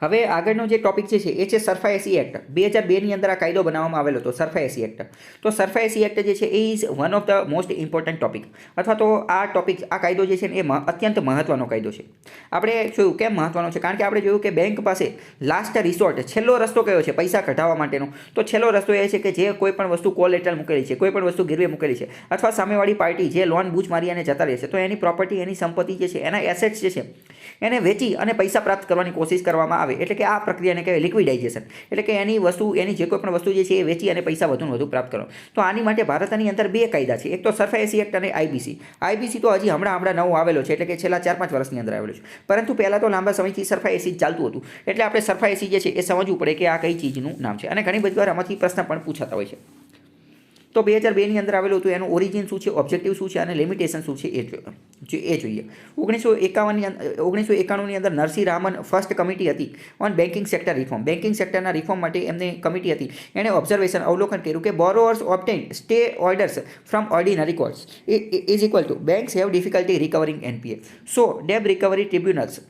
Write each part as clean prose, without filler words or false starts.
હવે આગળનો જે ટોપિક છે એ છે સરફાયસી એક્ટ 2002ની અંદર આ કાયદો બનાવવામાં આવેલો હતો સરફાયસી એક્ટ. તો સરફાયસી એક્ટ જે છે એ is one of the most important topic અથવા તો આ ટોપિક આ કાયદો જે છે ને એ અત્યંત મહત્વનો કાયદો છે. આપણે જોયું કેમ મહત્વનો છે, કારણ કે આપણે જોયું કે બેંક પાસે લાસ્ટ રિસોર્ટ છેલ્લો રસ્તો કયો છે પૈસા કઢાવવા માટેનો, તો છેલ્લો રસ્તો એ છે કે જે કોઈ પણ વસ્તુ કોલેટરલ મૂકેલી છે, કોઈ પણ વસ્તુ ગીરવે મૂકેલી છે અથવા સામેવાળી પાર્ટી જે લોન બૂચ મારી અને જતા રહે છે, તો એની પ્રોપર્ટી એની સંપત્તિ જે છે એના એસેટ્સ જે છે એને વેચી અને પૈસા પ્રાપ્ત કરવાની કોશિશ કરવામાં આવે એટલે કે આ પ્રક્રિયાને કહેવાય લિક્વિડાઇઝેશન. એટલે કે એની જે કોઈ પણ વસ્તુ જે છે એ વેચી અને પૈસા વધુ વધુ પ્રાપ્ત કરો. તો આની માટે ભારતની અંદર બે કાયદા છે, એક તો સરફાયસી એક્ટ અને આઈબીસી તો હજી હમણાં નવો આવેલો છે, એટલે કે છેલ્લા 4-5 વર્ષની અંદર આવેલો છે. પરંતુ પહેલાં તો લાંબા સમયથી સરફાયસી ચાલતું હતું, એટલે આપણે સરફાયસી જે છે એ સમજવું પડે કે આ કઈ ચીજનું નામ છે. અને ઘણી બધી વાર આમાંથી પ્રશ્ન પણ પૂછાતા હોય છે. તો 2002ની અંદર આવેલું હતું, એનું ઓરિજિન શું છે, ઓબ્જેક્ટિવ શું છે અને લિમિટેશન શું છે એ જોઈએ. 1991ની અંદર નરસિંહ રામન ફર્સ્ટ કમિટી હતી on banking sector reform. Banking સેક્ટરના રિફોર્મ માટે એમની કમિટી હતી. એણે અવલોકન કર્યું કે borrowers obtain stay orders from ordinary courts is equal to banks have difficulty recovering NPA. So debt recovery tribunals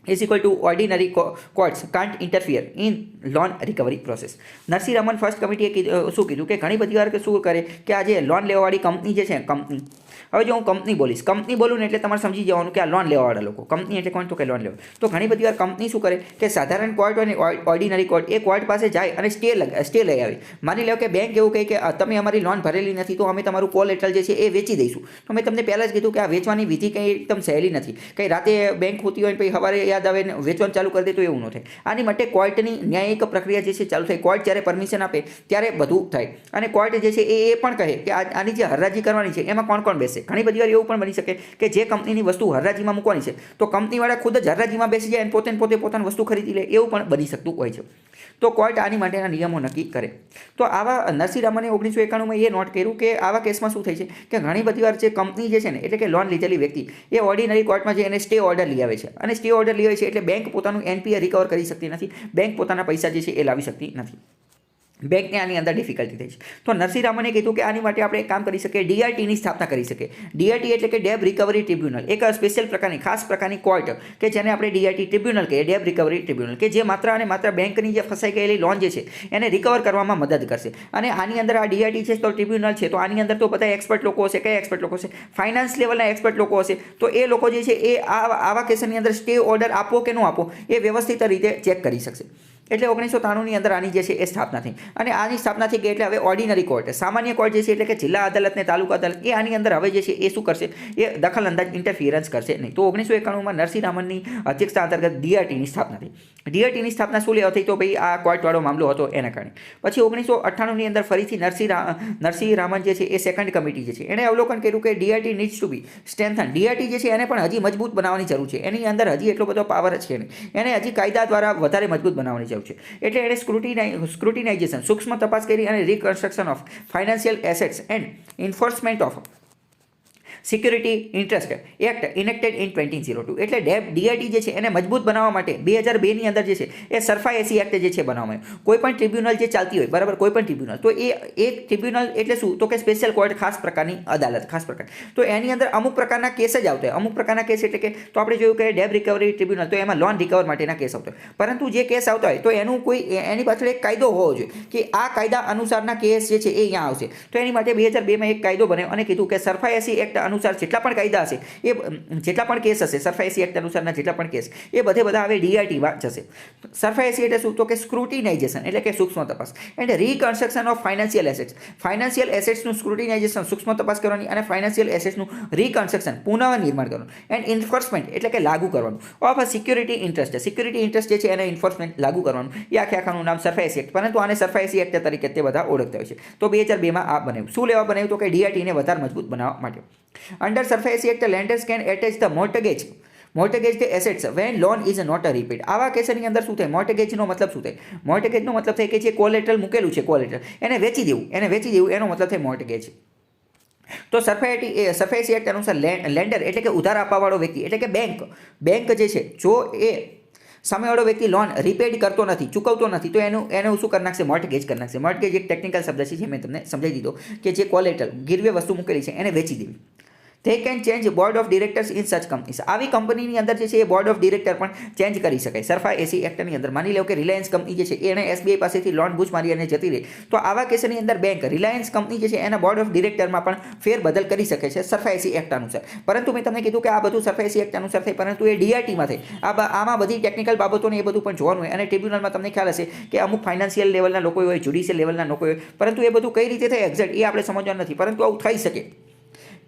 is equal to ordinary courts can't interfere in loan recovery process. Narasimham first કમિટીએ શું કીધું કે ઘણી બધી વાર કે શું કરે કે આ જે લોન લેવાવાળી કંપની જે છે કંપની, હવે જો હું કંપની બોલું ને એટલે તમારે સમજી જવાનું કે આ લોન લેવાવાળા લોકો, કંપની એટલે કોણ, તો કે લોન લેવા. તો ઘણી બધી વાર કંપની શું કરે કે સાધારણ કોર્ટ અને ઓર્ડિનરી કોર્ટ એ કોર્ટ પાસે જાય અને સ્ટે લઈ આવે. માની લો કે બેંક એવું કહે કે તમે અમારી લોન ભરેલી નથી તો અમે તમારું કોલેટરલ જે છે એ વેચી દઈશું. તો મેં તમને પહેલાં જ કીધું કે આ વેચવાની વિધિ કંઈ એકદમ સહેલી નથી. કંઈ રાતે બેંક હોતી હોય પછી સવારે યાદ આવે ને વેચવાનું ચાલુ કરી દે તો એવું ન થાય. આની માટે કોર્ટની ન્યાયિક પ્રક્રિયા જે છે ચાલુ થાય. કોર્ટ જ્યારે પરમિશન આપે ત્યારે બધું થાય. અને કોર્ટ જે છે એ પણ કહે કે આની જે હરાજી કરવાની છે એમાં કોણ કોણ બેસે. ઘણી બધી વાર એવું પણ બની શકે કે જે કંપનીની વસ્તુ હરાજીમાં મૂકવાની છે તો કંપનીવાળા ખુદ જ હરાજીમાં બેસી જાય અને પોતે પોતાની વસ્તુ ખરીદી લે, એવું પણ બની શકતું હોય છે. તો કોર્ટ આની માટેના નિયમો નક્કી કરે. તો આવા નરસિંહ રામને 1991માં એ નોટ કર્યું કે આવા કેસમાં શું થાય છે કે ઘણી બધી વાર જે કંપની જે છે ને એટલે કે લોન લીધેલી વ્યક્તિ એ ઓર્ડિનરી કોર્ટમાં જે એને સ્ટે ઓર્ડર લઈ આવે છે અને સ્ટે ઓર્ડર લઈ આવે છે એટલે બેંક પોતાનું એનપીએ રિકવર કરી શકતી નથી, બેંક પોતાના પૈસા જે છે એ લાવી શકતી નથી, બેંકને આની અંદર ડિફિકલ્ટી થઈ છે. તો નરસિંહ રામને કીધું કે આની માટે આપણે એક કામ કરી શકીએ, ડીઆરટીની સ્થાપના કરી શકીએ. ડીઆરટી એટલે કે ડેબ રિકવરી ટ્રિબ્યુનલ, એક સ્પેશિયલ પ્રકારની ખાસ પ્રકારની કોર્ટ કે જેને આપણે ડીઆરટી ટ્રિબ્યુનલ કહીએ, ડેબ રિકવરી ટ્રિબ્યુનલ, કે જે માત્ર અને માત્ર બેંકની જે ફસાઈ ગયેલી લોન જે છે એને રિકવર કરવામાં મદદ કરશે. અને આની અંદર આ ડીઆરટી છે તો ટ્રિબ્યુનલ છે, તો આની અંદર તો બધા એક્સપર્ટ લોકો હશે. કયા એક્સપર્ટ લોકો હશે? ફાઇનાન્સ લેવલના એક્સપર્ટ લોકો હશે. તો એ લોકો જે છે એ આવા કેસની અંદર સ્ટે ઓર્ડર આપો કે ન આપો એ વ્યવસ્થિત રીતે ચેક કરી શકશે. એટલે 1993ની અંદર આની જે છે એ સ્થાપના થઈ. અને આની સ્થાપના થઈ ગઈ એટલે હવે ઓર્ડિનરી કોર્ટ, સામાન્ય કોર્ટ જે છે એટલે કે જિલ્લા અદાલત ને તાલુકા અદાલત, એ આની અંદર હવે જે છે એ શું કરશે, એ દખલ અંદાજ ઇન્ટરફિયરન્સ કરશે નહીં. તો 1991માં નરસિંહ રામનની અધ્યક્ષતા અંતર્ગત ડીઆરટીની સ્થાપના થઈ. ડીઆરટીની સ્થાપના શું લેવા થઈ? તો ભાઈ આ કોર્ટવાળો મામલો હતો એના કારણે. પછી 1998ની અંદર ફરીથી નરસિંહ રામન જે છે એ સેકન્ડ કમિટી જે છે એણે અવલોકન કર્યું કે DRT needs to be strengthen. DRT જે છે એને પણ હજી મજબૂત બનાવવાની જરૂર છે. એની અંદર હજી એટલો બધો પાવર છે નહીં, એને હજી કાયદા દ્વારા વધારે મજબૂત બનાવવાની જરૂર છે. એટલે એણે સ્ક્રુટિનાઇઝેશન, સૂક્ષ્મ તપાસ કરી અને reconstruction of financial assets and enforcement of security interest act enacted in 2002. એટલે ડીઆરટી જે છે એને મજબૂત બનાવવા માટે 2002ની અંદર જે છે એ સરફાયસી એક્ટ જે છે બનાવવામાં આવ્યો. કોઈ પણ ટ્રિબ્યુનલ જે ચાલતી હોય, બરાબર, કોઈ પણ ટ્રિબ્યુનલ, તો એ ટ્રિબ્યુનલ એટલે શું, તો કે સ્પેશિયલ કોર્ટ, ખાસ પ્રકારની અદાલત, ખાસ પ્રકાર. તો એની અંદર અમુક પ્રકારના કેસ જ આવતા હોય. અમુક પ્રકારના કેસ એટલે કે તો આપણે જોયું કે ડેબ રિકવરી ટ્રિબ્યુનલ, તો એમાં લોન રિકવર માટેના કેસ આવતા હોય. પરંતુ જે કેસ આવતા હોય તો એની પાછળ એક કાયદો હોવો જોઈએ કે આ કાયદા અનુસારના કેસ જે છે એ અહીંયા આવશે. તો એની માટે 2002માં એક કાયદો બન્યો અને કીધું કે સરફાયસી એક્ટ અનુસાર જેટલા પણ કાયદા હશે, એ જેટલા પણ કેસ હશે, સરફાયસી એક્ટ અનુસારના જેટલા પણ કેસ, એ બધા હવે ડીઆરટીમાં જશે. સરફાયસી એટલે શું, તો કે સ્ક્રુટિનાઇઝેશન એટલે કે સૂક્ષ્મ તપાસ and reconstruction of financial assets. Financial એસેટ્સનું સ્ક્રુટિનાઇઝેશન, સૂક્ષ્મ તપાસ કરવાની, અને ફાઇનાન્શિયલ એસેટ્સનું રિકન્સ્ટ્રક્શન, પુનઃનિર્માણ કરવાનું, એન્ડ એન્ફોર્સમેન્ટ એટલે કે લાગુ કરવાનું of security interest. Security interest જે છે એને એન્ફોર્સમેન્ટ લાગુ કરવાનું, એ આખાનું નામ સરફાયસી એક્ટ. પરંતુ આને સરફાયસી એક્ટ તરીકે તે બધા ઓળખતા હોય છે. તો 2002માં આ બનાવ્યું. શું લેવા બનાવ્યું? તો કે ડીઆરટીને વધારે મજબૂત બનાવવા માટે. Under SARFAESI act lenders can attach the mortgage the assets when loan is not repaid. આવા કેસની અંદર શું થાય? મોર્ટગેજનો મતલબ શું થાય? મોર્ટગેજનો મતલબ થાય કે જે કોલેટરલ મૂકેલું છે, કોલેટરલ એને વેચી દેવું, એનો મતલબ થાય મોર્ટગેજ. તો સરફાયસી એક્ટ અનુસાર લેન્ડર એટલે કે ઉધાર આપવાવાળો વ્યક્તિ એટલે કે બેંક જે છે, જો એ સામેવાળો વ્યક્તિ લોન રીપેડ કરતો નથી, ચૂકવતો નથી, તો એનું શું કરી નાખશે? મોર્ટગેજ કરી નાખશે. મોર્ટગેજ એક ટેકનિકલ શબ્દ છે જે મેં તમને સમજાવી દીધો કે જે કોલેટરલ ગીરવે વસ્તુ મૂકેલી છે એને વેચી દેવી. They can change board of directors in such companies. આવી કંપનીની અંદર જે છે એ બોર્ડ ઓફ ડિરેક્ટર પણ ચેન્જ કરી શકાય સરફા એસી એક્ટની અંદર. માની લો કે રિલાયન્સ કંપની જે છે એણે એસબીઆઈ પાસેથી લોન બૂચ મારી અને જતી રહી, તો આવા કેસની અંદર બેંક રિલાયન્સ કંપની જે છે એના બોર્ડ ઓફ ડિરેક્ટરમાં પણ ફેરબદલ કરી શકે છે સરફા એસી એક્ટ અનુસાર. પરંતુ મેં તમને કીધું કે આ બધું સરફા એસી એક્ટ અનુસાર થાય, પરંતુ એ ડીઆરટીમાં થાય. આમાં બધી ટેકનિકલ બાબતોને એ બધું પણ જોવાનું હોય. અને ટ્રિબ્યુનલમાં તમને ખ્યાલ હશે કે અમુક ફાઇનાન્શિયલ લેવલના લોકો હોય, જ્યુડિશિયલ લેવલના લોકો હોય, પરંતુ એ બધું કઈ રીતે થાય એક્ઝેક્ટ એ આપણે સમજવાનું નથી, પરંતુ આવું થઈ શકે.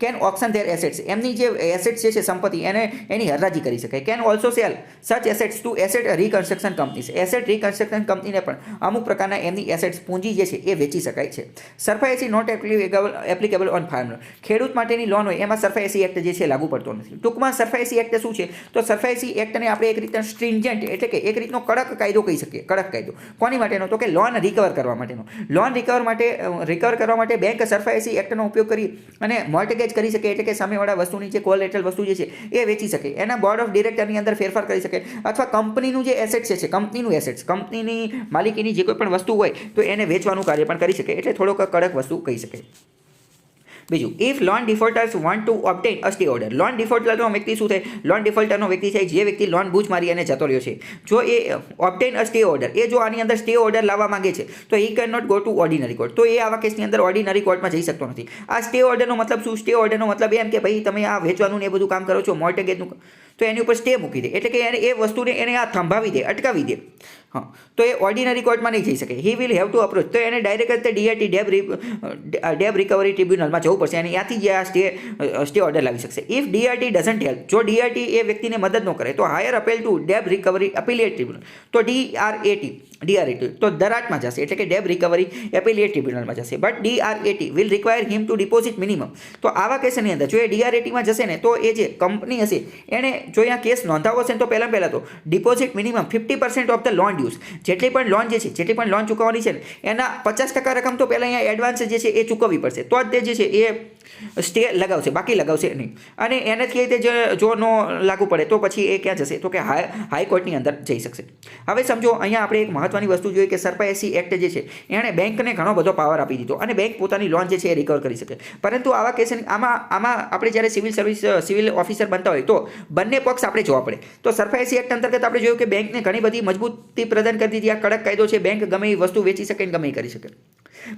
કેન ઓપ્શન ધેર એસેટ્સ, એમની જે એસેટ્સ છે સંપત્તિ એની હરાજી કરી શકાય. Can also sell such assets to asset reconstruction companies, asset reconstruction કંપનીને પણ અમુક પ્રકારના એમની એસેટ્સ પૂંજી જે છે એ વેચી શકાય છે. સરફા એસી નોટ એપ્લિકેબલ ઓન ફાર્મર, ખેડૂત માટેની લોન હોય એમાં સરફા એસી એક્ટ જે છે લાગુ પડતો નથી. ટૂંકમાં સરફા એસી એક્ટ શું છે, તો સરફા એસી એક્ટને આપણે એક રીતના સ્ટ્રિન્જન્ટ એટલે કે એક રીતનો કડક કાયદો કહી શકીએ. કડક કાયદો કોની માટેનો, તો કે લોન રિકવર કરવા માટેનો. લોન રિકવર કરવા માટે બેંક સરફા એસી એક્ટનો ઉપયોગ કરી અને મોર્ટગેજ કરી શકે, એટલે કે સામેવાળા વસ્તુની જે કોલેટરલ વસ્તુ જે છે એ વેચી શકે, એના બોર્ડ ઓફ ડિરેક્ટરની અંદર ફેરફાર કરી શકે, અથવા કંપનીનું જે એસેટ છે કંપનીનું એસેટ્સ, કંપનીની માલિકીની જે કોઈ પણ વસ્તુ હોય તો એને વેચવાનું કાર્ય પણ કરી શકે. એટલે થોડોક કડક વસ્તુ કહી શકાય. બીજું, if loan defaulters want to obtain a stay order. Loan ડિફોલ્ટરનો વ્યક્તિ શું થાય, લોન ડિફોલ્ટરનો વ્યક્તિ છે જે વ્યક્તિ લોન બૂચ મારી અને જતો રહ્યો છે, જો એ ઓબ્ટેન અ સ્ટે ઓર્ડર, એ જો આની અંદર સ્ટે ઓર્ડર લાવવા માંગે છે તો he can not go to ordinary court, તો એ આવા કેસની અંદર ઓર્ડિનરી કોર્ટમાં જઈ શકતો નથી. આ સ્ટે ઓર્ડરનો મતલબ શું, સ્ટે ઓર્ડરનો મતલબ એમ કે ભાઈ તમે આ વેચવાનું ને એ બધું કામ કરો છો મોર્ટગેજનું, તો એની ઉપર સ્ટે મૂકી દે, એટલે કે એને એ વસ્તુને એને આ થંભાવી દે, અટકાવી દે. હા, તો એ ઓર્ડિનરી કોર્ટમાં નહીં જઈ શકે. He will have to approach, તો એને ડાયરેક્ટ ડીઆરટી ડેબ રિકવરી ટ્રિબ્યુનલમાં જવું પડશે અને ત્યાંથી જે આ સ્ટે ઓર્ડર લાવી શકશે. ઇફ ડીઆરટી ડઝન્ટ હેલ્પ, જો ડીઆરટી એ વ્યક્તિને મદદ ન કરે તો higher appeal to debt recovery appellate tribunal, તો ડીઆરએટી તો દરાટમાં જશે, એટલે કે ડેબ રિકવરી એપીલિએટ ટ્રિબ્યુનલમાં જશે. But DRAT will require him to deposit minimum, તો આવા કેસની અંદર જો એ ડીઆરએટીમાં જશે ને તો એ જે કંપની હશે એણે જો અહીંયા કેસ નોંધાવો હશે ને તો પહેલાં તો deposit minimum 50% of the loan dues, જેટલી પણ લોન જે છે, જેટલી પણ લોન ચૂકવવાની છે ને એના 50% રકમ તો પહેલાં અહીંયા એડવાન્સ જે છે એ ચૂકવવી પડશે, તો જ તે જે છે એ સ્ટે લગાવશે, બાકી લગાવશે નહીં. અને એને જ કઈ રીતે જો નો લાગુ પડે તો પછી એ ક્યાં જશે, તો કે હાઈકોર્ટની અંદર જઈ શકશે. હવે સમજો અહીંયા આપણે એક મહત્વની વસ્તુ જોઈએ કે સરફા એસી એક્ટ જે છે એણે બેંકને ઘણો બધો પાવર આપી દીધો અને બેંક પોતાની લોન જે છે એ રિકવર કરી શકે. પરંતુ આવા કેસ આમાં આપણે જ્યારે સિવિલ ઓફિસર બનતા હોય તો બંને પક્ષ આપણે જોવા પડે. તો સરફા એસી એક્ટ અંતર્ગત આપણે જોયું કે બેંકને ઘણી બધી મજબૂતી પ્રદાન કરી દીધી. આ કડક કાયદો છે, બેંક ગમે એ વસ્તુ વેચી શકે ને ગમે એ કરી શકે.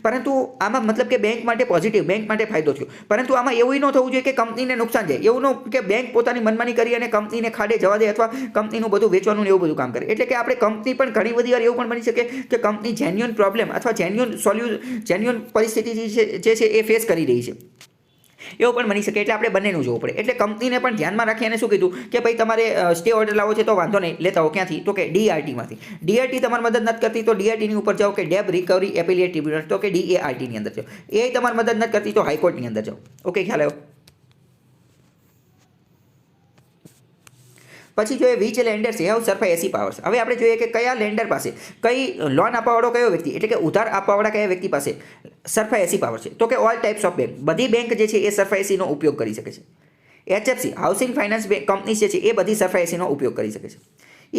પરંતુ આમાં મતલબ કે બેંક માટે પોઝિટિવ, બેંક માટે ફાયદો થયો. પરંતુ આમાં એવું ન થવું જોઈએ કે કંપનીને નુકસાન જાય, એવું ન કે બેંક પોતાની મનમાની કરી અને કંપનીને ખાડે જવા દે અથવા કંપનીનું બધું વેચવાનું ને એવું બધું કામ કરે. એટલે કે આપણે કંપની પણ ઘણી બધી વાર એવું પણ બની શકે કે કંપની જેન્યુઅન પ્રોબ્લેમ અથવા જેન્યુઅન પરિસ્થિતિ જે છે એ ફેસ કરી રહી છે, એવું પણ બની શકે. એટલે આપણે બંનેનું જોવું પડે. એટલે કંપનીને પણ ધ્યાનમાં રાખી અને શું કીધું કે ભાઈ તમારે સ્ટે ઓર્ડર લાવો છે તો વાંધો નહીં, લેતા હો ક્યાંથી, તો કે ડીઆરટીમાંથી. ડીઆરટી તમારી મદદ નથી કરતી તો ડીઆરટીની ઉપર જાઓ કે ડેબ રિકવરી એપીલિએટ ટ્રિબ્યુનલ, તો કે ડીએઆરટીની અંદર જાઓ. એ તમારી મદદ નથી કરતી તો હાઈકોર્ટની અંદર જાઓ. ઓકે, ખ્યાલ આવ્યો. પછી જોઈએ which lenders have SARFAESI powers. હવે આપણે જોઈએ કે કયા લેન્ડર પાસે, કઈ લોન આપવાવાળો કયો વ્યક્તિ, એટલે કે ઉધાર આપવાવાળા કયા વ્યક્તિ પાસે સરફા એસી પાવર છે, તો કે ઓલ ટાઈપ્સ ઓફ બેંક, બધી બેંક જે છે એ સરફા એસીનો ઉપયોગ કરી શકે છે. એચએફસી હાઉસિંગ ફાઇનાન્સ કંપની જે છે એ બધી સરફા એસીનો ઉપયોગ કરી શકે છે.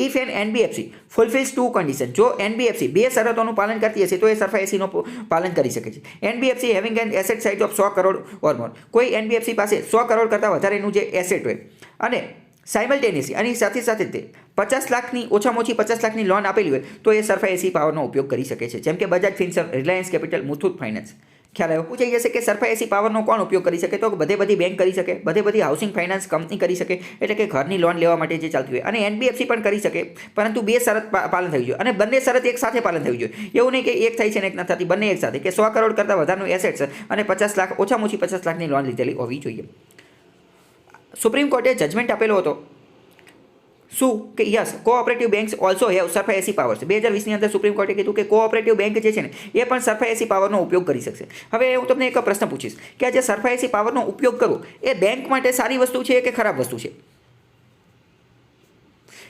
If an NBFC fulfills two condition, જો એનબીએફસી બે શરતોનું પાલન કરતી હશે તો એ સરફા એસીનો પાલન કરી શકે છે. NBFC having an asset size of 100 crore or more, કોઈ એનબીએફસી પાસે 100 કરોડ કરતાં વધારેનું જે એસેટ હોય અને સાયમલ્ટેનિયસલી અને સાથે સાથે તે 50 લાખની ઓછામાં ઓછી 50 લાખની લોન આપેલી હોય તો એ સરફા એસી પાવરનો ઉપયોગ કરી શકે છે. જેમ કે Bajaj Finserv, Reliance capital, Muthoot finance. ખ્યાલ આવ્યો. પૂછાઈ જશે કે સરફા એસી પાવરનો કોણ ઉપયોગ કરી શકે, તો બધી બેંક કરી શકે, બધી હાઉસિંગ ફાઇનાન્સ કંપની કરી શકે, એટલે કે ઘરની લોન લેવા માટે જે ચાલતી હોય. અને એનબીએફસી પણ કરી શકે, પરંતુ બે શરત પાલન થવી જોઈએ અને બંને શરત એક સાથે પાલન થવી જોઈએ. એવું નહીં કે એક થાય છે ને એક ન થતી, બંને એક સાથે, કે 100 કરોડ કરતાં વધારનું એસેટ્સ અને 50 લાખ ઓછામાં ઓછી 50 લાખની લોન લીધેલી હોવી જોઈએ. સુપ્રીમ કોર્ટે જજમેન્ટ આપેલો હતો શું કે yes cooperative banks also have SARFAESI powers. 2020ની અંદર સુપ્રીમ કોર્ટે કીધું કે કોઓપરેટિવ બેંક જે છે ને એ પણ સરફા એસી પાવરનો ઉપયોગ કરી શકશે. હવે હું તમને એક પ્રશ્ન પૂછીશ કે આ જે સરફા એસી પાવરનો ઉપયોગ કરવો એ બેંક માટે સારી વસ્તુ છે કે ખરાબ વસ્તુ છે?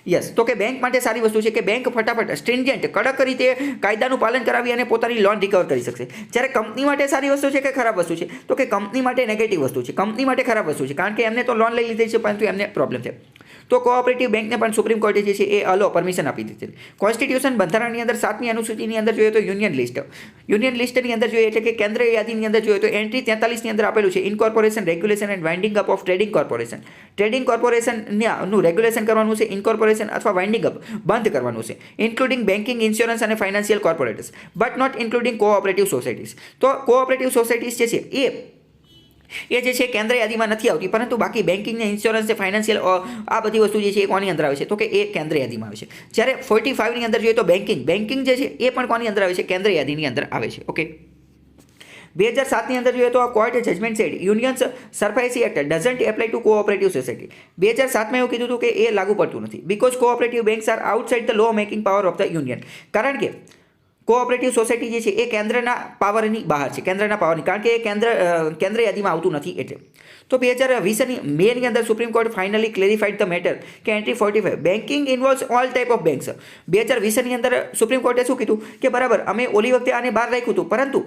યસ, તો કે બેંક માટે સારી વસ્તુ છે કે બેંક ફટાફટ સ્ટ્રિન્જન્ટ કડક રીતે કાયદાનું પાલન કરાવી અને પોતાની લોન રિકવર કરી શકશે. જ્યારે કંપની માટે સારી વસ્તુ છે કે ખરાબ વસ્તુ છે, તો કે કંપની માટે નેગેટિવ વસ્તુ છે, કંપની માટે ખરાબ વસ્તુ છે, કારણ કે એમને તો લોન લઈ લીધી છે પરંતુ એમને પ્રોબ્લેમ છે. તો કોઓપરેટિવ બેંકને પણ સુપ્રીમ કોર્ટે જે છે એ અલો પરમિશન આપી દીધી. કોન્સ્ટિટ્યુશન બંધારણની અંદર 7મી અનુસૂચિની અંદર જોઈએ તો યુનિયન લિસ્ટની અંદર જોઈએ એટલે કે કેન્દ્રીય યાદીની અંદર જોઈએ તો એન્ટ્રી 43ની અંદર આપેલું છે incorporation regulation and winding up of trading કોર્પોરેશનનું રેગ્યુલેશન કરવાનું છે, ઇન્કોર્પોરેશન અથવા વાઇન્ડિંગ અપ બંધ કરવાનું છે, ઇન્ક્લુડિંગ બેન્કિંગ, ઇન્સ્યોરન્સ અને financial corporators but not including cooperative societies. તો કોઓપરેટિવ સોસાયટીઝ જે છે એ જે છે કેન્દ્ર યાદીમાં નથી આવતી, પરંતુ બાકી બેન્કિંગ ને ઇન્સ્યોરન્સ ફાઇનાન્શિયલ આ બધી વસ્તુ જે છે એ કોની અંદર આવે છે તો કે એ કેન્દ્ર યાદીમાં આવે છે. જ્યારે 45ની અંદર જોઈએ તો બેન્કિંગ જે છે એ પણ કોની અંદર આવે છે કેન્દ્ર યાદીની અંદર આવે છે. ઓકે, 2007ની અંદર જોઈએ તો કોર્ટે judgement said unions SARFAESI act doesn't apply to cooperative society. 2007માં એવું કીધું હતું કે એ લાગુ પડતું નથી because cooperative banks are outside the law making power of the union. કારણ કે કોઓપરેટિવ સોસાયટી જે છે એ કેન્દ્રના પાવરની બહાર છે, કેન્દ્રના પાવરની, કારણ કે એ કેન્દ્ર યાદીમાં આવતું નથી એટલે. તો 2020ની મેની અંદર supreme court finally clarified the matter કે entry 45 banking involves all type of banks. 2020ની અંદર સુપ્રીમ કોર્ટે શું કીધું કે બરાબર અમે ઓલી વખતે આને બહાર રાખ્યું હતું, પરંતુ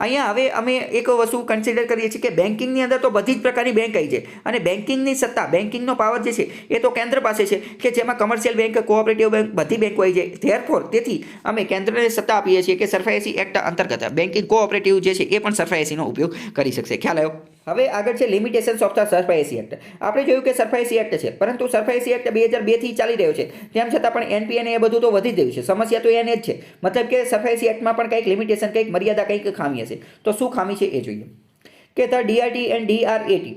અહીંયા હવે અમે એક વસ્તુ કન્સિડર કરીએ છીએ કે બેન્કિંગની અંદર તો બધી જ પ્રકારની બેંક આવી છે અને બેન્કિંગની સત્તા, બેન્કિંગનો પાવર જે છે એ તો કેન્દ્ર પાસે છે કે જેમાં કમર્શિયલ બેંક, કોઓપરેટિવ બેંક બધી બેંકો આવી જાય. ધેરફોર તેથી અમે કેન્દ્રને સત્તા આપીએ છીએ કે સરફાયસી એક્ટ અંતર્ગત બેન્કિંગ કોઓપરેટિવ જે છે એ પણ સરફાયસીનો ઉપયોગ કરી શકશે. ખ્યાલ આવ્યો? હવે આગળ છે લિમિટેશન્સ ઓફ ધ સરફાયસી એક્ટ. આપણે જોયું કે સરફાયસી એક્ટ છે, પરંતુ સરફાયસી એક્ટ 2002થી ચાલી રહ્યો છે, તેમ છતાં પણ એનપીએન એ બધું તો વધી જ રહ્યું છે. સમસ્યા તો એને જ છે, મતલબ કે સરફાયસી એક્ટમાં પણ કંઈક લિમિટેશન, કંઈક મર્યાદા, કંઈક ખામી હશે. તો શું ખામી છે એ જોઈએ કે ધ ડીઆરટી એન્ડ ડીઆરએટી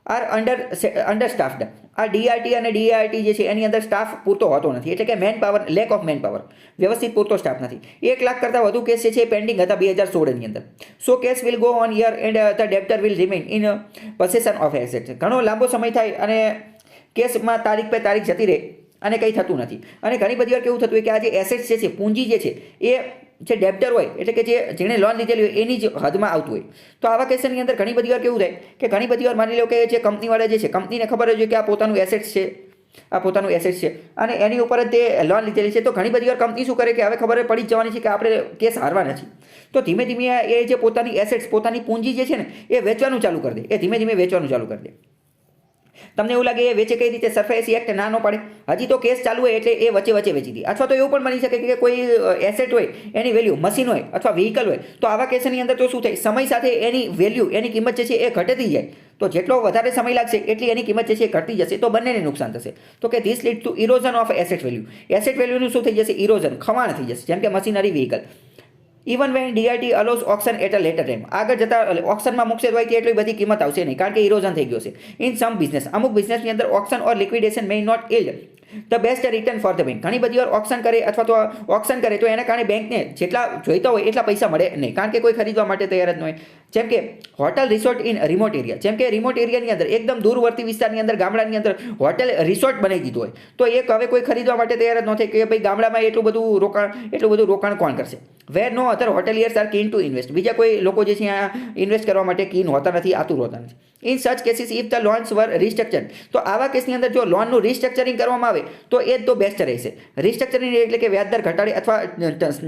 આર અંડરસ્ટાફ્ડ. આ ડીઆરટી અને ડીઆરટી જે છે એની અંદર સ્ટાફ પૂરતો હોતો નથી, એટલે કે man power, lack of man power, વ્યવસ્થિત પૂરતો સ્ટાફ નથી. 1 લાખ કરતાં વધુ કેસ છે પેન્ડિંગ હતા 2016ની અંદર. So case will go on year and the debtor will remain in possession of assets. ઘણો લાંબો સમય થાય અને કેસમાં તારીખ પે તારીખ જતી રહે અને કંઈ થતું નથી. અને ઘણી બધી વાર કેવું થતું હોય કે આ જે એસેટ્સ જે છે, પૂંજી જે છે એ જે ડેપ્ટર હોય એટલે કે જેણે લોન લીધેલી હોય એની જ હદમાં આવતું હોય. તો આવા કેસની અંદર ઘણી બધી વાર કેવું થાય કે ઘણી બધી વાર માની લો કે જે કંપનીવાળા જે છે, કંપનીને ખબર જ હોય કે આ પોતાનું એસેટ્સ છે, આ પોતાનું એસેટ્સ છે અને એની ઉપર જ તે લોન લીધેલી છે. તો ઘણી બધી વાર કંપની શું કરે કે હવે ખબર પડી જવાની છે કે આપણે કેસ હારવાના છે, તો ધીમે ધીમે એ જે પોતાની એસેટ્સ, પોતાની પૂંજી જે છે ને એ વેચવાનું ચાલુ કરી દે, એ ધીમે ધીમે વેચવાનું ચાલુ કરી દે. તમને એવું લાગે એ વેચે કઈ રીતે? સરફાયસી એક્ટ ના પાડે, હજી તો કેસ ચાલુ હોય એટલે એ વચ્ચે વેચી દે. અથવા તો એવું પણ બની શકે કે કોઈ એસેટ હોય, એની વેલ્યુ, મશીન હોય અથવા વ્હીકલ હોય, તો આવા કેસની અંદર તો શું થાય, સમય સાથે એની વેલ્યુ, એની કિંમત જે છે એ ઘટતી જાય. તો જેટલો વધારે સમય લાગશે એટલી એની કિંમત જે છે એ ઘટતી જશે, તો બંનેને નુકસાન થશે. તો કે this lead to erosion of asset value. Asset વેલ્યુનું શું થઈ જશે? ઇરોઝન, ખવાણ થઈ જશે, જેમ કે machinery, vehicle. Even when DRT allows auction at a later time. આગળ જતાં ઓક્શનમાં મૂકશે તો એટલી બધી કિંમત આવશે નહીં, કારણ કે ઇરોઝન થઈ ગયો છે. ઇન સમ બિઝનેસ, અમુક બિઝનેસની અંદર auction or liquidation may not yield the best return for the bank. ઘણી બધી વાર ઓક્શન કરે અથવા તો ઓક્શન કરે તો એના કારણે બેંકને જેટલા જોઈતા હોય એટલા પૈસા મળે નહીં, કારણ કે કોઈ ખરીદવા માટે તૈયાર જ ન હોય. જેમ કે hotel resort in remote area, જેમ કે રિમોટ એરિયાની અંદર, એકદમ દૂરવર્તી વિસ્તારની અંદર, ગામડાની અંદર હોટેલ રિસોર્ટ બનાવી દીધું હોય, તો એક હવે કોઈ ખરીદવા માટે તૈયાર જ ન થાય કે ભાઈ ગામડામાં એટલું બધું રોકાણ કોણ કરશે? વેર નો અધર હોટેલિયર્સ આર કીન ટુ ઇન્વેસ્ટ. બીજા કોઈ લોકો જે છે આ ઇન્વેસ્ટ કરવા માટે કીન હોતા નથી, આતુર હોતા નથી. In such cases if the loans were restructure. તો આવા કેસની અંદર જો લોનનું રિસ્ટ્રક્ચરિંગ કરવામાં આવે તો એ જ તો બેસ્ટ રહેશે. રિસ્ટ્રક્ચરિંગ એટલે કે વ્યાજદર ઘટાડે અથવા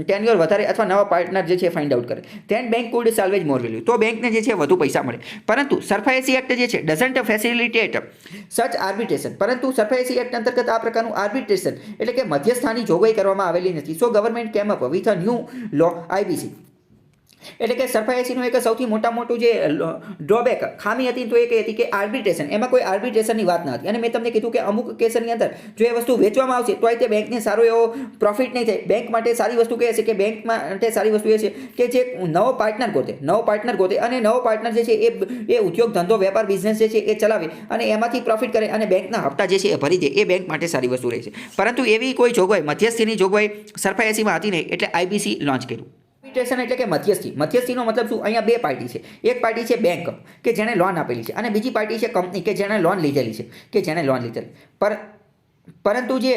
ટેન્યુઅર વધારે અથવા નવા પાર્ટનર જે છે ફાઇન્ડ આઉટ કરે. ધેન બેંક કુડ સાલ્વેજ મોર વેલ્યુ. તો બેંકને જે છે વધુ પૈસા મળે. પરંતુ સરફાયસી એક્ટ જે છે ડઝન્ટ ફેસિલિટેટ સચ આર્બિટ્રેશન. પરંતુ સરફાયસી એક્ટ અંતર્ગત આ પ્રકારનું આર્બિટ્રેશન એટલે કે મધ્યસ્થાની જોગવાઈ કરવામાં આવેલી નથી. So government came up with a new law IBC. એટલે કે સરફાયસીનું એક સૌથી મોટું જે ડ્રોબેક, ખામી હતી તો એ કહી હતી કે આર્બિટ્રેશન, એમાં કોઈ આર્બિટ્રેશનની વાત ન હતી. અને મેં તમને કીધું કે અમુક કેસની અંદર જો એ વસ્તુ વેચવામાં આવશે તો તે બેંકને સારો એવો પ્રોફિટ નહીં થાય. બેંક માટે સારી વસ્તુ કહે છે કે બેંક માટે સારી વસ્તુ એ છે કે જે નવો પાર્ટનર ગોતે અને નવો પાર્ટનર જે છે એ ઉદ્યોગ, ધંધો, વેપાર, બિઝનેસ જે છે એ ચલાવે અને એમાંથી પ્રોફિટ કરે અને બેંકના હપ્તા જે છે એ ભરી દે, એ બેંક માટે સારી વસ્તુ રહે છે. પરંતુ એવી કોઈ જોગવાઈ, મધ્યસ્થીની જોગવાઈ સરફાયસીમાં હતી નહીં, એટલે આઈબીસી લોન્ચ કર્યું. આર્બિટ્રેશન એટલે કે મધ્યસ્થીનો મતલબ શું? અહીંયા બે પાર્ટી છે. એક પાર્ટી છે બેંક કે જેણે લોન આપેલી છે અને બીજી પાર્ટી છે કંપની કે જેણે લોન લીધેલી છે, પરંતુ જે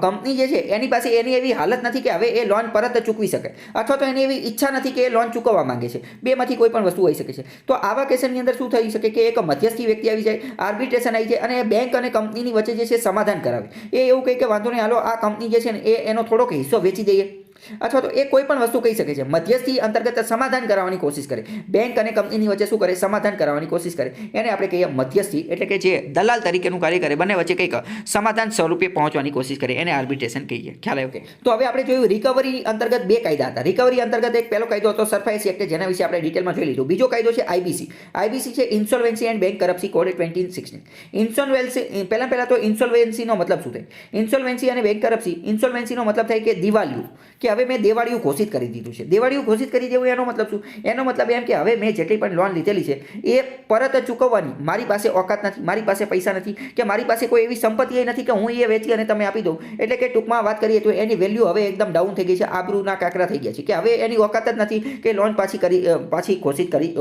કંપની જે છે એની પાસે એની એવી હાલત નથી કે હવે એ લોન પરત ચૂકવી શકે, અથવા તો એની એવી ઈચ્છા નથી કે એ લોન ચૂકવવા માંગે છે. બેમાંથી કોઈ પણ વસ્તુ હોઈ શકે છે. તો આવા કેસની અંદર શું થઈ શકે કે એક મધ્યસ્થી વ્યક્તિ આવી જાય, આર્બિટ્રેશન આવી જાય અને બેંક અને કંપનીની વચ્ચે જે છે સમાધાન કરાવે. એ એવું કહે કે વાંધો નહીં, હાલો આ કંપની જે છે ને એનો થોડોક હિસ્સો વેચી દઈએ અથવા તો એ કોઈ પણ વસ્તુ કહી શકે છે. મધ્યસ્થી અંતર્ગત સમાધાન કરાવવાની કોશિશ કરે. બેંક અને કંપનીની વચ્ચે શું કરે? સમાધાન કરાવવાની કોશિશ કરે. એને આપણે કહીએ મધ્યસ્થી, એટલે કે જે દલાલ તરીકેનું કાર્ય કરે, બંને વચ્ચે કંઈક સમાધાન સ્વરૂપે પહોંચવાની કોશિશ કરે, એને આર્બિટ્રેશન કહીએ. ખ્યાલ આવ્યો કે? તો હવે આપણે જોયું રિકવરી અંતર્ગત બે કાયદા હતા. રિકવરી અંતર્ગત એક પહેલો કાયદો હતો સરફાસી એક્ટ, જેના વિશે આપણે ડિટેલમાં જોઈ લીધું. બીજો કાયદો છે આઈબીસી. આઈબીસી છે insolvency and bankruptcy code 2016. Insolvency પહેલા તો ઇન્સોલ્વન્સીનો મતલબ શું થાય? ઇન્સોલ્વન્સી અને બેંક કરપ્સી. ઇન્સોલ્વન્સીનો મતલબ થાય કે દિવાલિયું, કે હવે મેં દેવાળિયું ઘોષિત કરી દીધું છે. દેવાળિયું ઘોષિત કરી દેવું એનો મતલબ શું? એનો મતલબ એમ કે હવે મેં જેટલી પણ લોન લીધેલી છે એ પરત ચૂકવવાની મારી પાસે ઓકાત નથી, મારી પાસે પૈસા નથી, કે મારી પાસે કોઈ એવી સંપત્તિ નથી કે હું એ વેચી અને તમે આપી દઉં. એટલે કે ટૂંકમાં વાત કરીએ તો એની વેલ્યુ હવે એકદમ ડાઉન થઈ ગઈ છે, આબરૂના કાકરા થઈ ગયા છે, કે હવે એની ઓકાત જ નથી કે લોન પાછી ઘોષિત કરી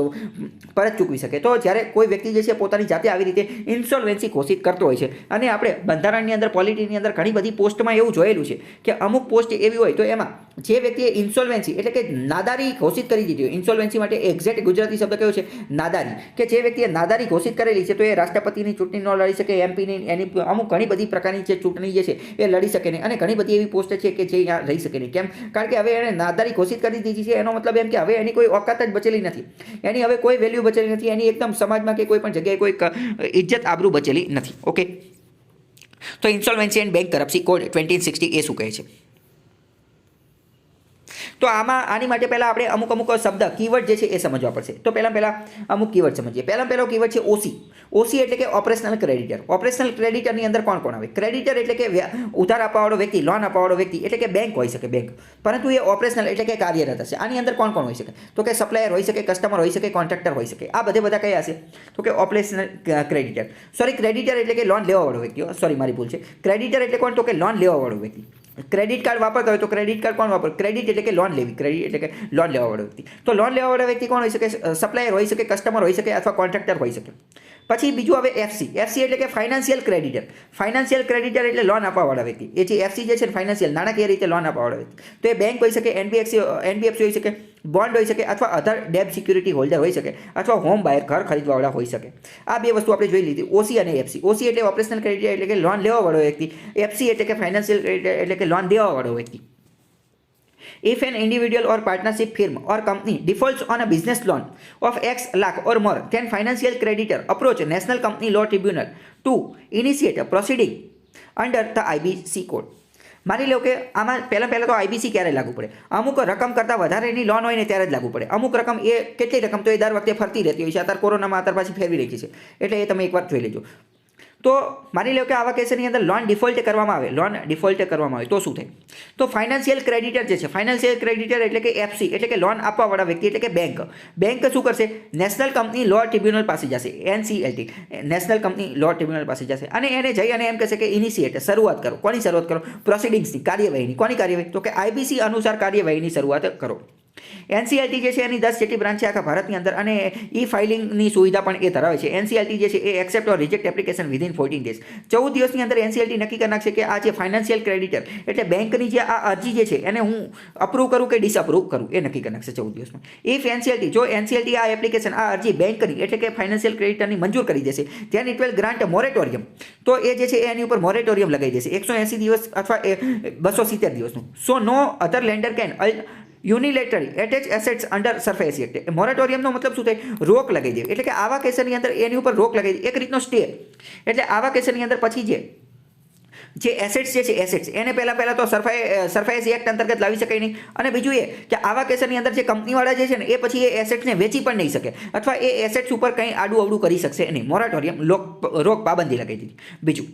પરત ચૂકવી શકે. તો જ્યારે કોઈ વ્યક્તિ જે છે પોતાની જાતે આવી રીતે ઇન્સોલ્વન્સી ઘોષિત કરતો હોય છે, અને આપણે બંધારણની અંદર પોલિટીની અંદર ઘણી બધી પોસ્ટમાં એવું જોયેલું છે કે અમુક પોસ્ટ એવી હોય તો એમાં જે વ્યક્તિએ ઇન્સોલ્વન્સી એટલે કે નાદારી ઘોષિત કરી દીધી હોય, ઇન્સોલ્વન્સી માટે એક્ઝેક્ટ ગુજરાતી શબ્દ કયો છે? નાદારી. કે જે વ્યક્તિએ નાદારી ઘોષિત કરેલી છે તો એ રાષ્ટ્રપતિની ચૂંટણી ન લડી શકે, એમપીની, એની અમુક ઘણી બધી પ્રકારની જે ચૂંટણી જે છે એ લડી શકે નહીં, અને ઘણી બધી એવી પોસ્ટ છે કે જે અહીંયા રહી શકે નહીં. કેમ? કારણ કે હવે એણે નાદારી ઘોષિત કરી દીધી છે. એનો મતલબ એમ કે હવે એની કોઈ ઓકાત જ બચેલી નથી, એની હવે કોઈ વેલ્યુ બચેલી નથી, એની એકદમ સમાજમાં કે કોઈ પણ જગ્યાએ કોઈ ઇજ્જત આબરૂ બચેલી નથી. ઓકે, તો insolvency and bankruptcy code 2016 એ શું કહે છે? તો આની માટે પહેલાં આપણે અમુક શબ્દ કીવર્ડ જે છે એ સમજવા પડશે. તો પહેલાં અમુક કીવર્ડ સમજીએ. પહેલો કીવર્ડ છે ઓસી. ઓસી એટલે કે ઓપરેશનલ ક્રેડિટર. ઓપરેશનલ ક્રેડિટરની અંદર કોણ આવે? ક્રેડિટર એટલે કે ઉધાર આપવાવાળો વ્યક્તિ, લોન આપવાવાળો વ્યક્તિ, એટલે કે બેંક હોઈ શકે, બેંક. પરંતુ એ ઓપરેશનલ એટલે કે કાર્યરત હશે. આની અંદર કોણ હોઈ શકે? તો કે સપ્લાયર હોઈ શકે, કસ્ટમર હોઈ શકે, કોન્ટ્રાક્ટર હોઈ શકે. આ બધા કયા હશે? તો કે ઓપરેશનલ ક્રેડિટર. સોરી, ક્રેડિટર એટલે કે લોન લેવાવાળો વ્યક્તિ. સોરી, મારી ભૂલ છે. ક્રેડિટર એટલે કોણ? તો કે લોન લેવાવાળો વ્યક્તિ. ક્રેડિટ કાર્ડ વાપરતા હોય તો ક્રેડિટ કાર્ડ કોણ વાપરે? ક્રેડિટ એટલે કે લોન લેવી, ક્રેડિટ એટલે કે લોન લેવાવાળો વ્યક્તિ. તો લોન લેવાવાળો વ્યક્તિ કોણ હોઈ શકે? સપ્લાયર હોઈ શકે, કસ્ટમર હોઈ શકે, અથવા કોન્ટ્રાક્ટર હોઈ શકે. પછી બીજું આવે એફસી. એફસી એટલે કે ફાઇનાન્શિયલ ક્રેડિટર. ફાઇનાન્શિયલ ક્રેડિટર એટલે લોન આપવાવાળા વ્યક્તિ. એ જે એફસી જે છે ફાઇનાન્શિયલ, નાણાકીય રીતે લોન આપવાવાળા વ્યક્તિ. તો એ બેંક હોઈ શકે, એનબીએફસી હોઈ શકે, બોન્ડ હોઈ શકે, અથવા અધર ડેબ સિક્યુરિટી હોલ્ડર હોઈ શકે, અથવા હોમ બાયર, ઘર ખરીદવાવાળા હોઈ શકે. આ બે વસ્તુ આપણે જોઈ લીધી, ઓસી અને એફસી. ઓસી એટલે ઓપરેશનલ ક્રેડિટર એટલે કે લોન લેવાવાળો વ્યક્તિ. એફસી એટલે કે ફાઇનાન્શિયલ ક્રેડિટર એટલે કે લોન દેવાવાળો વ્યક્તિ. If an individual or partnership firm or company defaults on a business loan of X lakh or more, then financial creditor approach National Company Law Tribunal to initiate a proceeding under the IBC code. માની લો કે આમાં પહેલાં તો IBC ક્યારે લાગુ પડે? અમુક રકમ કરતાં વધારેની લોન હોય ને ત્યારે જ લાગુ પડે. અમુક રકમ એ કેટલી રકમ તો એ દર વખતે ફરતી રહેતી હોય છે. અત્યારે કોરોનામાં પાછી ફેરવી રાખી છે, એટલે એ તમે એકવાર જોઈ લેજો. તો માની લો કે આવા કેસની અંદર લોન ડિફોલ્ટ કરવામાં આવે તો શું થાય? તો ફાઇનાન્શિયલ ક્રેડિટર જે છે, ફાઇનાન્શિયલ ક્રેડિટર એટલે કે એફસી એટલે કે લોન આપવાવાળા વ્યક્તિ એટલે કે બેંક શું કરશે? નેશનલ કંપની લો ટ્રિબ્યુનલ પાસે જશે, NCLT, national company law tribunal પાસે જશે, અને એને જઈ અને એમ કહેશે કે ઇનિશિએટ, શરૂઆત કરો. કોની શરૂઆત કરો? પ્રોસિડિંગ્સની, કાર્યવાહીની. કોની કાર્યવાહી? તો કે આઈબીસી અનુસાર કાર્યવાહીની શરૂઆત કરો. એનસીએલટી જે છે એની 10 જેટલી બ્રાન્ચ છે આખા ભારતની અંદર, અને ઈ ફાઇલિંગની સુવિધા પણ એ ધરાવે છે. એનસીએલટી જે છે એ એક્સેપ્ટ ઓર રિજેક્ટ એપ્લિકેશન વિધિન 14 ડેઝ. 14 દિવસની અંદર એનસીએલટી નક્કી કરી નાખશે કે આ જે ફાઇનાન્શિયલ ક્રેડિટર એટલે બેંકની જે આ અરજી જે છે એને હું અપ્રૂવ કરું કે ડિસઅપ્રૂવ કરું, એ નક્કી કરી નાખશે 14 દિવસમાં. ઇફ એનસીએલટી, જો એનસીએલટી આ એપ્લિકેશન, આ અરજી બેંકની એટલે કે ફાઇનાન્શિયલ ક્રેડિટરની મંજૂર કરી દેશે, than it will grant moratorium. તો એ જે છે એની ઉપર મોરેટોરિયમ લગાવી દેશે 180 દિવસ અથવા 270 દિવસનું. So no other lender can unilaterally attach assets under SARFAESI act. મોરેટોરિયમનો મતલબ શું થાય? રોક લગાવી દેવી. એટલે કે આવા કેસની અંદર એની ઉપર રોક લગાવી દે, એક રીતનો સ્ટે. એટલે આવા કેસની અંદર પછી જે એસેટ્સ જે છે એસેટ્સ એને પહેલાં તો સરફેસી એક્ટ અંતર્ગત લાવી શકાય નહીં. અને બીજું એ કે આવા કેસની અંદર જે કંપનીવાળા જે છે ને એ પછી એ એસેટ્સને વેચી પણ નહીં શકે, અથવા એ એસેટ્સ ઉપર કંઈ આડું અવડું કરી શકશે નહીં. મોરેટોરિયમ રોક પાબંદી લગાવી દીધી. બીજું,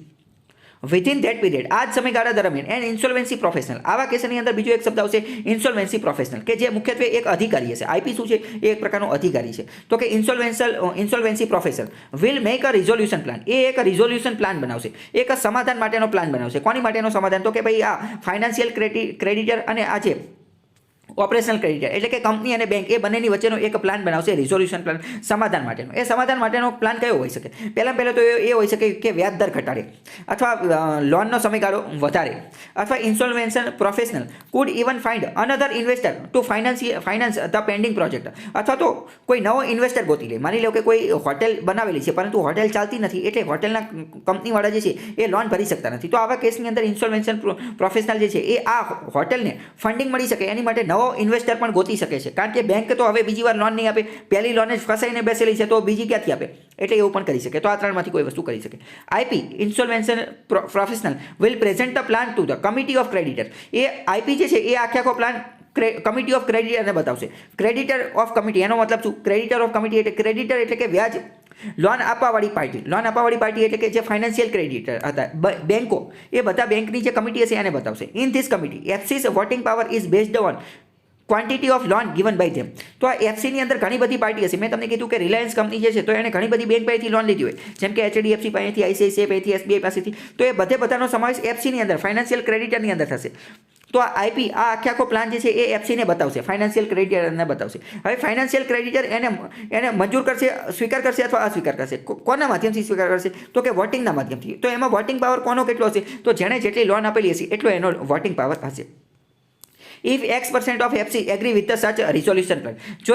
વિધિન ધેટ પીરિયડ, આ જ સમયગાળા દરમિયાન એન્ડ ઇન્સોલ્વન્સી પ્રોફેશનલ. આવા કેસની અંદર બીજો એક શબ્દ આવશે ઇન્સોલ્વન્સી પ્રોફેશનલ, કે જે મુખ્યત્વે એક અધિકારી હશે. આઈપી શું છે? એ એક પ્રકારનો અધિકારી છે. તો કે insolvency professor will make a resolution plan. એ એક રિઝોલ્યુશન પ્લાન બનાવશે, એક સમાધાન માટેનો પ્લાન બનાવશે. કોની માટેનો સમાધાન? તો કે ભાઈ આ ફાઇનાન્શિયલ ક્રેડિટર અને આ જે ઓપરેશનલ ક્રેડિટર એટલે કે કંપની અને બેંક એ બંનેની વચ્ચેનો એક પ્લાન બનાવશે, રિઝોલ્યુશન પ્લાન, સમાધાન માટેનો. એ સમાધાન માટેનો પ્લાન કયો હોઈ શકે? પહેલાં તો એ હોઈ શકે કે વ્યાજ દર ઘટાડે, અથવા લોનનો સમયગાળો વધારે, અથવા insolvency professional could even find another investor to finance the pending project. અથવા તો કોઈ નવો ઇન્વેસ્ટર ગોતી લે. માની લો કે કોઈ હોટેલ બનાવેલી છે પરંતુ હોટેલ ચાલતી નથી, એટલે હોટેલના કંપનીવાળા જે છે એ લોન ભરી શકતા નથી. તો આવા કેસની અંદર ઇન્સોલ્વેન્શન પ્રોફેશનલ જે છે એ આ હોટેલને ફંડિંગ મળી શકે એની માટે નવો ઇન્વેસ્ટર પણ ગોતી શકે છે. કારણ કે બેંક તો હવે બીજી વાર લોન નહીં આપે, પહેલી લોન જ ફસાઈને બેસેલી છે તો બીજી ક્યાંથી આપે? એટલે એવું પણ કરી શકે. તો આ ત્રણમાંથી કોઈ વસ્તુ કરી શકે. IP insolvency professional will present the plan to the committee of creditor. એ આઈપી જે છે એ આખો પ્લાન કમિટી ઓફ ક્રેડિટરને બતાવશે. ક્રેડિટર ઓફ કમિટી એનો મતલબ શું? ક્રેડિટર ઓફ કમિટી એટલે ક્રેડિટર એટલે કે વ્યાજ લોન આપવાવાળી પાર્ટી. લોન આપવાવાળી પાર્ટી એટલે કે જે ફાઇનાન્શિયલ ક્રેડિટર હતા, બેંકો, એ બધા બેંકની જે કમિટી હશે એને બતાવશે. In this committee FCs voting power is based on quantity of loan given by them. તો આ એફસીની અંદર ઘણી બધી પાર્ટી હશે. મેં તમને કીધું કે રિલાયન્સ કંપની જે છે તો એને ઘણી બધી બેંક પાસેથી લોન લીધી હોય, જેમ કે એચડીએફસી પાસેથી, આઈસીઆઈસીઆઈ પાસેથી, એસબીઆઈ પાસેથી. તો એ બધાનો સમાવેશ એફસીની અંદર ફાઇનાન્શિયલ ક્રેડિટરની અંદર થશે. તો આ આઈપી આ આખો પ્લાન જે છે એ એફસીને બતાવશે, ફાઇનાન્શિયલ ક્રેડિટરને બતાવશે. હવે ફાઇનાન્શિયલ ક્રેડિટર એને મંજૂર કરશે, સ્વીકાર કરશે અથવા અસ્વીકાર કરશે. કોના માધ્યમથી સ્વીકાર કરશે? તો કે વોટિંગના માધ્યમથી. તો એમાં વોટિંગ પાવર કોનો કેટલો હશે? તો જેણે જેટલી લોન આપેલી હશે એટલો એનો વોટિંગ પાવર હશે. If X% of FC agree with the such resolution plan. જો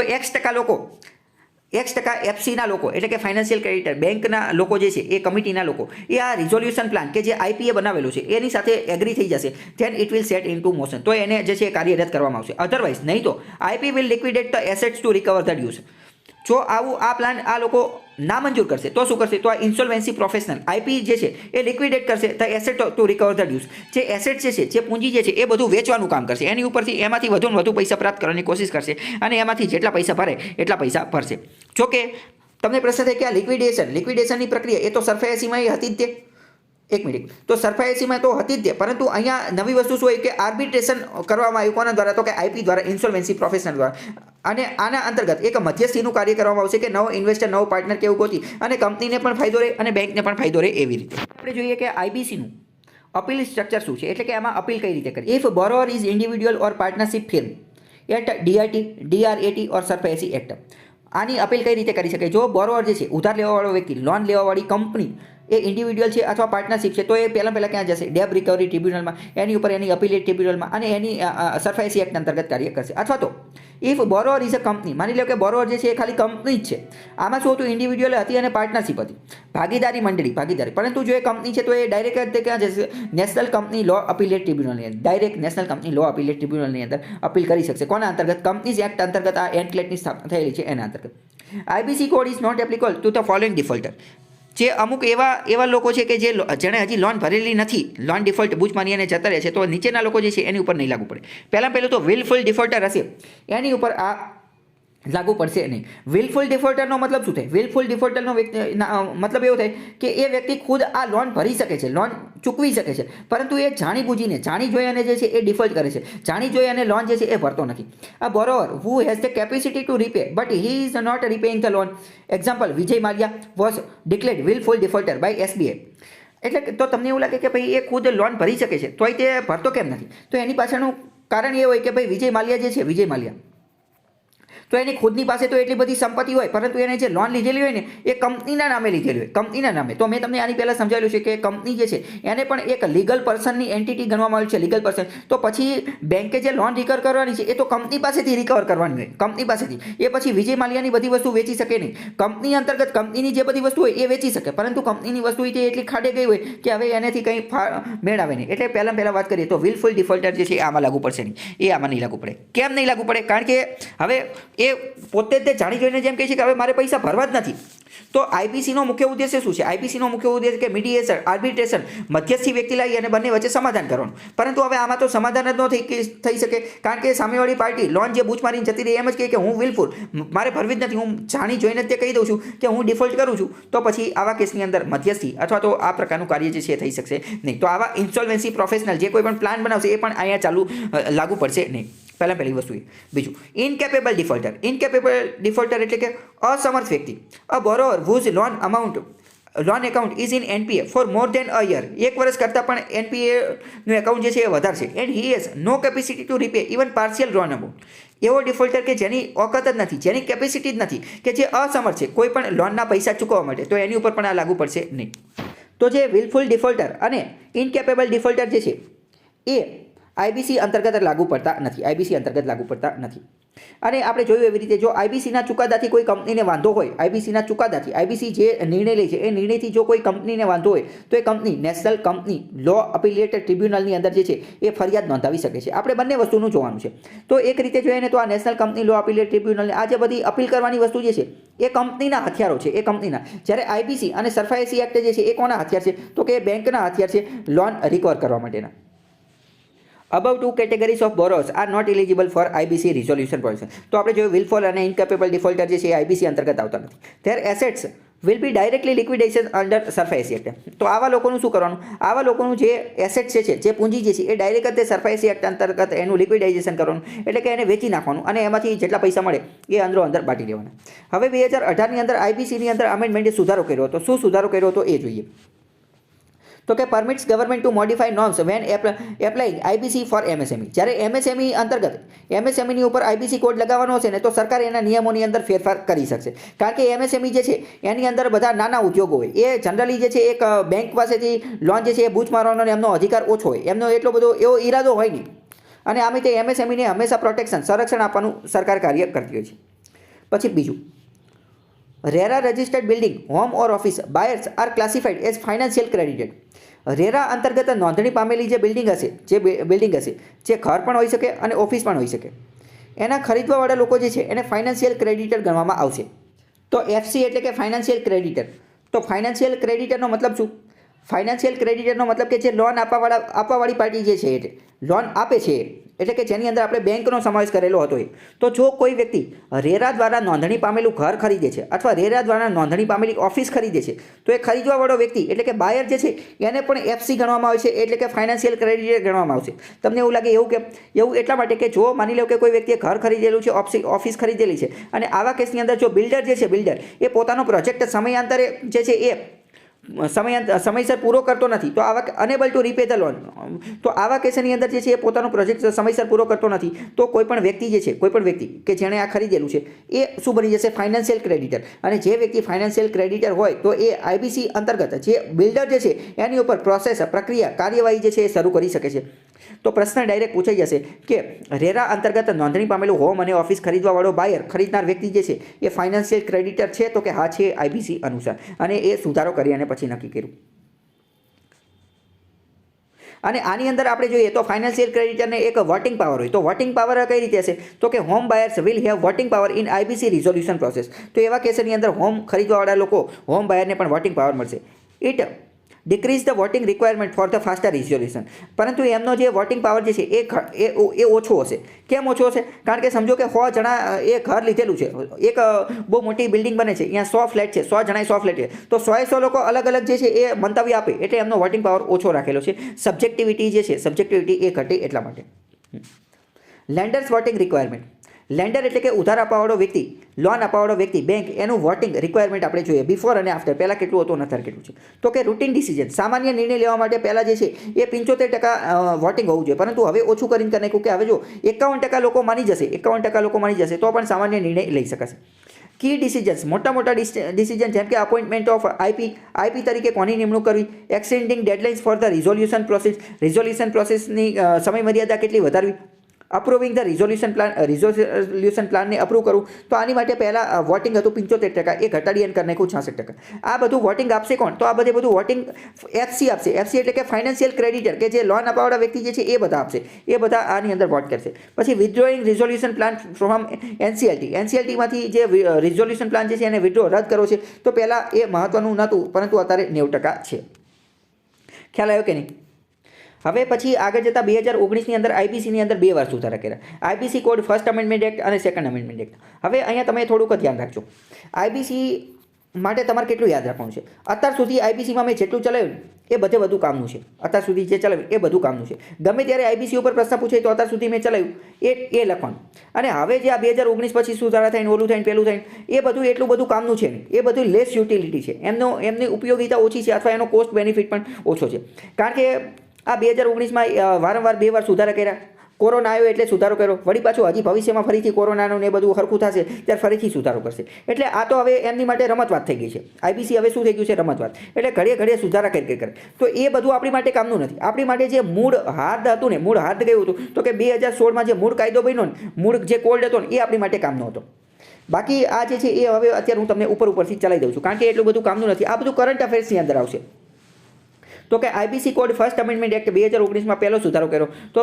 X% એફસીના લોકો એટલે કે ફાઇનાન્શિયલ ક્રેડિટર બેંકના લોકો જે છે એ કમિટીના લોકો એ આ રિઝોલ્યુશન પ્લાન કે જે આઈપીએ બનાવેલું છે એની સાથે એગ્રી થઈ જશે, then it will set in to motion. તો એને જે છે કાર્યરત કરવામાં આવશે. અધરવાઇઝ નહીં તો IP will liquidate the assets to recover the dues. જો આવું આ પ્લાન આ લોકો ના મંજૂર કરશે તો શું કરશે? તો આ ઇન્સોલ્વેન્સી પ્રોફેશનલ આઈપી જે છે એ લિક્વિડેટ કરશે the asset to recover the dues. જે એસેટ જે છે, જે પૂંજી જે છે એ બધું વેચવાનું કામ કરશે. એની ઉપરથી એમાંથી વધુને વધુ પૈસા પ્રાપ્ત કરવાની કોશિશ કરશે અને એમાંથી જેટલા પૈસા ભરે એટલા પૈસા ભરશે. જો કે તમને પ્રશ્ન થાય કે આ લિક્વિડેશનની પ્રક્રિયા એ તો સરફાયાસીમાં હતી જ તે. એક મિનિટ, તો સરફાયાસીમાં તો હતી જ તે, પરંતુ અહીંયા નવી વસ્તુ શું હોય કે આર્બિટ્રેશન કરવામાં આવ્યું. કોના દ્વારા? તો કે આઈપી દ્વારા, ઇન્સોલ્વેન્સી પ્રોફેશનલ દ્વારા. અને આના અંતર્ગત એક મધ્યસ્થીનું કાર્ય કરવામાં આવશે કે નવો ઇન્વેસ્ટર, નવો પાર્ટનર કેવું ગોતી અને કંપનીને પણ ફાયદો રહે અને બેંકને પણ ફાયદો રહે એવી રીતે. આપણે જોઈએ કે આઈબીસીનું અપીલ સ્ટ્રક્ચર શું છે, એટલે કે આમાં અપીલ કઈ રીતે કરી. If borrower is individual or partnership firm at DRAT or SARFAESI act. આની અપીલ કઈ રીતે કરી શકે? જો બોરોવર જે છે, ઉધાર લેવાવાળો વ્યક્તિ, લોન લેવાવાળી કંપની એ ઇન્ડિવિડ્યુઅલ છે અથવા પાર્ટનરશિપ છે, તો એ પહેલાં ક્યાં જશે? ડેબ રિકવરી ટ્રિબ્યુનલમાં, એની ઉપર એની અપીલેટ ટ્રિબ્યુનલમાં અને એની સરફાયાસી એક્ટ અંતર્ગત કાર્ય કરશે. અથવા તો if borrower is a company, માની લો કે બોરોવર જે છે એ ખાલી કંપની જ છે. આમાં શું હતું? ઇન્ડિવિડ્યુઅલ હતી અને પાર્ટનરશિપ હતી, ભાગીદારી મંડળી. પરંતુ જો એ કંપની છે તો એ ડાયરેક્ટ ક્યાં જશે? નેશનલ કંપની લો અપીલેટ ટ્રિબ્યુનલની અંદર, ડાયરેક્ટ નેશનલ કંપની લો અપીલેટ ટ્રિબ્યુનલની અંદર અપીલ કરી શકશે. કોના અંતર્ગત? કંપનીઝ એક્ટ અંતર્ગત. આ એનક્લેટની સ્થાપના થયેલી છે એના અંતર્ગત. IBC code is not applicable to the following defaulter. જે અમુક એવા લોકો છે કે જેણે હજી લોન ભરેલી નથી, લોન ડિફોલ્ટ બૂચ માની અને જતા રહે છે, તો નીચેના લોકો જે છે એની ઉપર નહીં લાગુ પડે. પહેલું તો વિલફુલ ડિફોલ્ટર હશે એની ઉપર આ લાગુ પડશે નહીં. વિલફુલ ડિફોલ્ટરનો મતલબ શું થાય? વિલફુલ ડિફોલ્ટરનો મતલબ એવો થાય કે એ વ્યક્તિ ખુદ આ લોન ભરી શકે છે, લોન ચૂકવી શકે છે, પરંતુ એ જાણી જોઈ અને જે છે એ ડિફોલ્ટ કરે છે. જાણી જોઈ અને લોન જે છે એ ભરતો નથી. આ borrower who has the capacity to repay but he is not repaying the loan. Example, Vijay Mallya was declared wilful defaulter by SBI. એટલે તો તમને એવું લાગે કે ભાઈ એ ખુદ લોન ભરી શકે છે તોય તે ભરતો કેમ નથી? તો એની પાછળનું કારણ એ હોય કે ભાઈ વિજય માલ્યા તો એની ખુદની પાસે તો એટલી બધી સંપત્તિ હોય, પરંતુ એને જે લોન લીધેલી હોય ને એ કંપનીના નામે લીધેલી હોય, કંપનીના નામે. તો મેં તમને આની પહેલાં સમજાવેલું છે કે કંપની જે છે એને પણ એક લીગલ પર્સનની એન્ટિટી ગણવામાં આવી છે, લીગલ પર્સન. તો પછી બેંકે જે લોન રિકવર કરવાની છે એ તો કંપની પાસેથી રિકવર કરવાની હોય, કંપની પાસેથી. એ પછી વિજય માલ્યાની બધી વસ્તુ વેચી શકે નહીં. કંપની અંતર્ગત કંપનીની જે બધી વસ્તુ હોય એ વેચી શકે, પરંતુ કંપનીની વસ્તુ એટલી ખાડે ગઈ હોય કે હવે એનેથી કંઈ મેળ આવે નહીં. એટલે પહેલાં વાત કરીએ તો વિલફુલ ડિફોલ્ટર જે છે આમાં લાગુ પડશે નહીં, એ આમાં નહીં લાગુ પડે. કેમ નહીં લાગુ પડે? કારણ કે હવે એ પોતે જ જાણી જોઈને જેમ કહે છે કે હવે મારે પૈસા ભરવા જ નથી. તો આઈપીસીનો મુખ્ય ઉદ્દેશ્ય શું છે? આઈપીસીનો મુખ્ય ઉદ્દેશ્ય કે મીડિયેશન, આર્બિટ્રેશન, મધ્યસ્થી વ્યક્તિ લાવી અને બંને વચ્ચે સમાધાન કરવાનું. પરંતુ હવે આમાં તો સમાધાન જ ન થઈ શકે, કારણ કે સામેવાળી પાર્ટી લોન જે બૂચ મારીને જતી રહી એમ જ કહે કે હું વિલફુલ, મારે ભરવી જ નથી, હું જાણી જોઈને તે કહી દઉં છું કે હું ડિફોલ્ટ કરું છું. તો પછી આવા કેસની અંદર મધ્યસ્થી અથવા તો આ પ્રકારનું કાર્ય જે છે થઈ શકશે નહીં. તો આવા ઇન્સોલ્વન્સી પ્રોફેશનલ જે કોઈ પણ પ્લાન બનાવશે એ પણ અહીંયા લાગુ પડશે નહીં. પહેલી વસ્તુ. બીજું, ઇનકેપેબલ ડિફોલ્ટર એટલે કે અસમર્થ વ્યક્તિ. A borrower whose loan amount loan account is in NPA for more than a year, 1 વર્ષ કરતાં પણ એનપીએનું એકાઉન્ટ જે છે એ વધારે છે, and he has no capacity to repay even partial loan amount, એવો ડિફોલ્ટર કે જેની ઓકાત જ નથી, જેની કેપેસિટી જ નથી, કે જે અસમર્થ છે કોઈ પણ લોનના પૈસા ચૂકવવા માટે, તો એની ઉપર પણ આ લાગુ પડશે નહીં. તો જે વિલફુલ ડિફોલ્ટર અને ઇનકેપેબલ ડિફોલ્ટર જે છે એ આઈબીસી અંતર્ગત લાગુ પડતા નથી, આઈબીસી અંતર્ગત લાગુ પડતા નથી. અને આપણે જોયું એવી રીતે જો આઈબીસીના ચુકાદાથી કોઈ કંપનીને વાંધો હોય, આઈબીસીના ચુકાદાથી, આઈબીસી જે નિર્ણય લે છે એ નિર્ણયથી જો કોઈ કંપનીને વાંધો હોય તો એ કંપની નેશનલ કંપની લો અપીલેટ ટ્રિબ્યુનલની અંદર જે છે એ ફરિયાદ નોંધાવી શકે છે. આપણે બંને વસ્તુનું જોવાનું છે. તો એક રીતે જોઈએ ને તો આ નેશનલ કંપની લો અપીલેટ ટ્રિબ્યુનલને આ જે બધી અપીલ કરવાની વસ્તુ જે છે એ કંપનીના હથિયારો છે, એ કંપનીના. જ્યારે આઈબીસી અને સરફાઈસી એક્ટ જે છે એ કોના હથિયાર છે? તો કે બેંકના હથિયાર છે લોન રિકવર કરવા માટેના. Above two categories of borrowers are not eligible for IBC resolution process. તો આપણે જોયું વિલફુલ અને ઇનકેપેબલ ડિફોલ્ટર જે છે એ આઈબીસી અંતર્ગત આવતા નથી. Their assets will be directly liquidation under SARFAESI act. તો આવા લોકોનું શું કરવાનું? આવા લોકોનું જે એસેટ છે, જે પૂંજી જે છે એ ડાયરેક્ટ તે સરફાઈસી એક્ટ અંતર્ગત એનું લિક્વિડાઇઝેશન કરવાનું, એટલે કે એને વેચી નાખવાનું અને એમાંથી જેટલા પૈસા મળે એ અંદર બાટી દેવાના. હવે 2018ની અંદર આઈબીસીની અંદર અમેન્ડમેન્ટે સુધારો કર્યો હતો. શું સુધારો કર્યો હતો એ જોઈએ. તો કે permits government to modify norms when applying IBC for MSME. જ્યારે એમએસએમઈ અંતર્ગત એમએસએમઈની ઉપર આઈબીસી કોડ લગાવવાનો હશે ને તો સરકાર એના નિયમોની અંદર ફેરફાર કરી શકશે. કારણ કે એમએસએમઈ જે છે એની અંદર બધા નાના ઉદ્યોગો હોય, એ જનરલી જે છે એક બેંક પાસેથી લોન જે છે એ બૂચ મારવાનો એમનો અધિકાર ઓછો હોય, એમનો એટલો બધો એવો ઈરાદો હોય નહીં. અને આમે તે એમએસએમઈને હંમેશા સંરક્ષણ આપવાનું સરકાર કાર્ય કરતી હોય છે. પછી બીજું, RERA registered building, home or office buyers are classified as financial credited. RERA અંતર્ગત નોંધણી પામેલી જે બિલ્ડિંગ હશે, જે ઘર પણ હોઈ શકે અને ઓફિસ પણ હોઈ શકે, એના ખરીદવાવાળા લોકો જે છે એને ફાઇનાન્શિયલ ક્રેડિટર ગણવામાં આવશે. તો એફસી એટલે કે ફાઇનાન્શિયલ ક્રેડિટર. તો ફાઇનાન્શિયલ ક્રેડિટરનો મતલબ શું? ફાઇનાન્શિયલ ક્રેડિટરનો મતલબ કે જે લોન આપવાવાળી પાર્ટી જે છે, એટલે લોન આપે છે, એટલે કે જેની અંદર આપણે બેંકનો સમાવેશ કરેલો હતો એ. તો જો કોઈ વ્યક્તિ રેરા દ્વારા નોંધણી પામેલું ઘર ખરીદે છે અથવા રેરા દ્વારા નોંધણી પામેલી ઓફિસ ખરીદે છે, તો એ ખરીદવાવાળો વ્યક્તિ એટલે કે બાયર જે છે એને પણ એફસી ગણવામાં આવે છે, એટલે કે ફાઇનાન્શિયલ ક્રેડિટર ગણવામાં આવશે. તમને એવું લાગે એવું કેમ? એવું એટલા માટે કે જો માની લો કે કોઈ વ્યક્તિએ ઘર ખરીદેલું છે, ઓફિસ ખરીદેલી છે, અને આવા કેસની અંદર જો બિલ્ડર જે છે, બિલ્ડર એ પોતાનો પ્રોજેક્ટ સમયાંતરે જે છે એ સમયસર પૂરો કરતો નથી, તો આવા અનેબલ ટુ રીપે ધ લોન, તો આવા કેસની અંદર જે છે એ પોતાનો પ્રોજેક્ટ સમયસર પૂરો કરતો નથી, તો કોઈ પણ વ્યક્તિ જે છે, કોઈ પણ વ્યક્તિ કે જેણે આ ખરીદેલું છે એ શું બની જશે? Financial creditor. અને જે વ્યક્તિ ફાઇનાન્શિયલ ક્રેડિટર હોય તો એ આઈબીસી અંતર્ગત જે બિલ્ડર જે છે એની ઉપર પ્રક્રિયા, કાર્યવાહી જે છે એ શરૂ કરી શકે છે. તો પ્રશ્ન ડાયરેક્ટ પૂછાઈ જશે કે રેરા અંતર્ગત નોંધણી પામેલું હોમ અને ઓફિસ ખરીદવાવાળો બાયર, ખરીદનાર વ્યક્તિ જે છે એ ફાઇનાન્શિયલ ક્રેડિટર છે? તો કે હા છે, આઈબીસી અનુસાર. અને એ સુધારો કરી અને પછી નક્કી કર્યું. અને આની અંદર આપણે જોઈએ તો ફાઇનાન્શિયલ ક્રેડિટરને એક વોટિંગ પાવર હોય. તો વોટિંગ પાવર કઈ રીતે હશે? તો કે home buyers will have voting power in IBC resolution process. તો એવા કેસની અંદર હોમ ખરીદવાવાળા લોકો, હોમ બાયરને પણ વોટિંગ પાવર મળશે. It decrease the voting requirement for the faster resolution. પરંતુ એમનો જે વોટિંગ પાવર જે છે એ ઓછો હશે. કેમ ઓછો હશે? કારણ કે સમજો કે 100 જણા એ ઘર લીધેલું છે, એક બહુ મોટી બિલ્ડિંગ બને છે, અહીંયા 100 ફ્લેટ છે, 100 જણાએ 100 ફ્લેટ છે, તો 100 લોકો અલગ અલગ જે છે એ મંતવ્ય આપે, એટલે એમનો વોટિંગ પાવર ઓછો રાખેલો છે. સબ્જેક્ટિવિટી જે છે, સબ્જેક્ટિવિટી એ ઘટે એટલા માટે. Lenders voting requirement. લેન્ડર એટલે કે ઉધાર આપવાવાળો વ્યક્તિ, લોન આપવાવાળો વ્યક્તિ, બેંક, એનું વોટિંગ રિક્વાયરમેન્ટ આપણે જોઈએ બિફોર અને આફ્ટર. પહેલાં કેટલું હતું અને અત્યારે કેટલું છે? તો કે રૂટીન ડિસિઝન, સામાન્ય નિર્ણય લેવા માટે પહેલાં જે છે એ 75% વોટિંગ હોવું જોઈએ, પરંતુ હવે ઓછું કરીને કરી નાખ્યું કે હવે જો 51% લોકો માની જશે, 51% લોકો માની જશે તો પણ સામાન્ય નિર્ણય લઈ શકાશે. કી ડિસિઝન્સ, મોટા ડિસિઝન જેમ કે અપોઇન્ટમેન્ટ ઓફ આઈપી તરીકે કોની નિમણૂક કરવી, extending deadlines for the resolution પ્રોસેસની સમયમર્યાદા કેટલી વધારવી, અપ્રુવિંગ ધ રિઝોલ્યુશન પ્લાનને અપ્રૂવ કરવું. તો આની માટે પહેલાં વોટિંગ હતું 75%, એ ઘટાડી અને કરી નાખ્યું 66%. આ બધું વોટિંગ આપશે કોણ? તો આ બધું વોટિંગ એફસી આપશે. એફસી એટલે કે ફાઇનાન્શિયલ ક્રેડિટર, કે જે લોન આપવાવાળા વ્યક્તિ જે છે એ બધા આપશે, એ બધા આની અંદર વોટ કરશે. પછી વિથડ્રોઈંગ રિઝોલ્યુશન પ્લાન ફ્રોમ એનસીએલટીમાંથી જે રિઝોલ્યુશન પ્લાન જે છે એને વિથડ્રો રદ કરો છે. તો પહેલાં એ મહત્વનું નહોતું, પરંતુ અત્યારે 90% છે. ખ્યાલ આવ્યો કે નહીં? હવે પછી આગળ જતાં 2019ની અંદર આઈબીસીની અંદર 2 વાર સુધારા કર્યા. IBC code first amendment act અને સેકન્ડ અમેન્ડમેન્ટ એક્ટ. હવે અહીંયા તમે થોડુંક ધ્યાન રાખજો. આઈબીસી માટે તમારે કેટલું યાદ રાખવાનું છે? અત્યાર સુધી આઈબીસીમાં મેં જેટલું ચલાવ્યું એ બધે બધું કામનું છે. અત્યાર સુધી જે ચલાવ્યું એ બધું કામનું છે. ગમે ત્યારે આઈબીસી ઉપર પ્રશ્ન પૂછે તો અત્યાર સુધી મેં ચલાવ્યું એ લખવાનું. અને હવે જે આ 2019 પછી સુધારા થઈને ઓલું થઈને પેલું થઈને એ બધું એટલું બધું કામનું છે નહીં. એ બધું લેસ યુટિલિટી છે. એમની ઉપયોગિતા ઓછી છે અથવા એનો કોસ્ટ બેનિફિટ પણ ઓછો છે. કારણ કે આ 2019માં વારંવાર 2 વાર સુધારા કર્યા. કોરોના આવ્યો એટલે સુધારો કર્યો. વળી પાછું હજી ભવિષ્યમાં ફરીથી કોરોનાનું ને બધું સરખું થશે ત્યારે ફરીથી સુધારો કરશે. એટલે આ તો હવે એમની માટે રમતવાત થઈ ગઈ છે. આઈબીસી હવે શું થઈ ગયું છે? રમતવાત. એટલે ઘડીએ ઘડીએ સુધારા કરી કરે. તો એ બધું આપણી માટે કામનું નથી. આપણી માટે જે મૂળ હાર્દ હતું ને, મૂળ હાર્દ ગયું હતું તો કે 2016માં જે મૂળ કાયદો બન્યો ને, મૂળ જે કોડ હતો ને એ આપણી માટે કામનો હતો. બાકી આ જે છે એ હવે અત્યારે હું તમને ઉપરથી ચલાવી દઉં છું કારણ કે એટલું બધું કામનું નથી. આ બધું કરંટ અફેર્સની અંદર આવશે. તો કે IBC code first amendment act 2019માં પહેલો સુધારો કર્યો. તો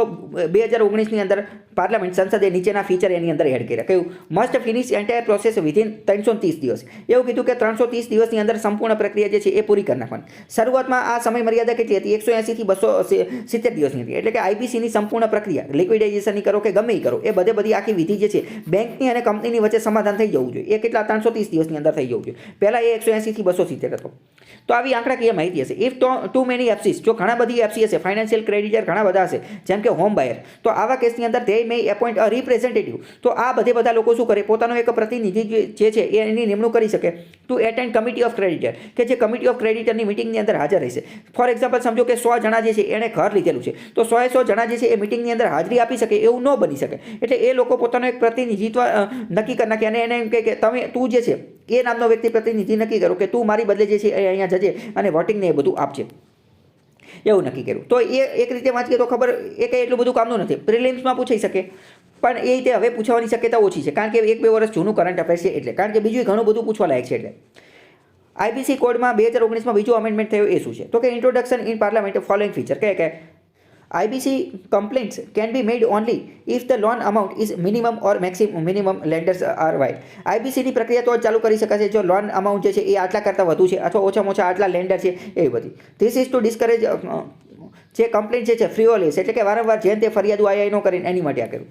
2019ની અંદર પાર્લામેન્ટ સંસદે નીચેના ફીચર એની અંદર એડ કર્યા. કયું? Must finish entire process within 330 દિવસ. એવું કીધું કે 330 દિવસની અંદર સંપૂર્ણ પ્રક્રિયા જે છે એ પૂરી કરી નાખવાની. શરૂઆતમાં આ સમય મર્યાદા કેટલી હતી? 180 થી 270 દિવસની હતી. એટલે કે આઈબીસીની સંપૂર્ણ પ્રક્રિયા લિક્વિડાઇઝેશનની કરો કે ગમે એ કરો એ બધી આખી વિધિ જે છે બેંકની અને કંપનીની વચ્ચે સમાધાન થઈ જવું જોઈએ. એ કેટલા? 330 દિવસની અંદર થઈ જવું જોઈએ. પહેલાં એ 180 થી 270 હતો. તો આવી આંકડાકીય માહિતી હશે. ઇફ ટુ મેની એફસીસ, જો ઘણા બધી એફસી હશે, ફાઇનાન્શિયલ ક્રેડિટર ઘણા બધા હશે, જેમ કે હોમ બાયર, તો આવા કેસની અંદર they may appoint a representative. તો આ બધા લોકો શું કરે? પોતાનો એક પ્રતિનિધિ જે છે એની નિમણૂક કરી શકે to attend committee of creditor, કે જે કમિટી ઓફ ક્રેડિટરની મિટિંગની અંદર હાજર રહેશે. ફોર એક્ઝામ્પલ સમજો કે 100 જણા જે છે એણે ઘર લીધેલું છે, તો 100 જણા જે છે એ મિટિંગની અંદર હાજરી આપી શકે એવું ન બની શકે. એટલે એ લોકો પોતાનો એક પ્રતિનિધિત્વ નક્કી કરી નાખે અને એને એમ કહે કે તું જે છે એ નામનો વ્યક્તિ પ્રતિનિધિ નક્કી કરો કે તું મારી બદલે જે છે એ અહીંયા જજે અને વોટિંગને એ બધું આપજે, એવું નક્કી કર્યું. તો એ એક રીતે વાંચીએ તો ખબર એ કંઈ એટલું બધું કામનું નથી. પ્રિલિમ્સમાં પૂછાઈ શકે પણ એ રીતે હવે પૂછવાની શક્યતા ઓછી છે કારણ કે 1-2 વર્ષ જૂનું કરંટ અફેર્સ છે એટલે. કારણ કે બીજું ઘણું બધું પૂછવા લાયક છે. એટલે આઈબીસી કોડમાં 2019માં બીજો અમેન્ડમેન્ટ થયો એ શું છે? તો કે introduction in parliament following feature કે IBC complaints can be made only if the loan amount is minimum or minimum lenders are wide. IBC ની પ્રક્રિયા તો ચાલુ કરી શકાશે જો લોન અમાઉન્ટ જે છે એ આટલા કરતાં વધુ છે અથવા ઓછામાં ઓછા આટલા લેન્ડર છે એવી બધી. ધીસ ઇઝ ટુ ડિસ્કરેજ જે કમ્પ્લેન્ટ જે છે ફ્રીઓલેસ, એટલે કે વારંવાર જેમ તે ફરિયાદો આઈ ન કરીને એની માટે આ કર્યું.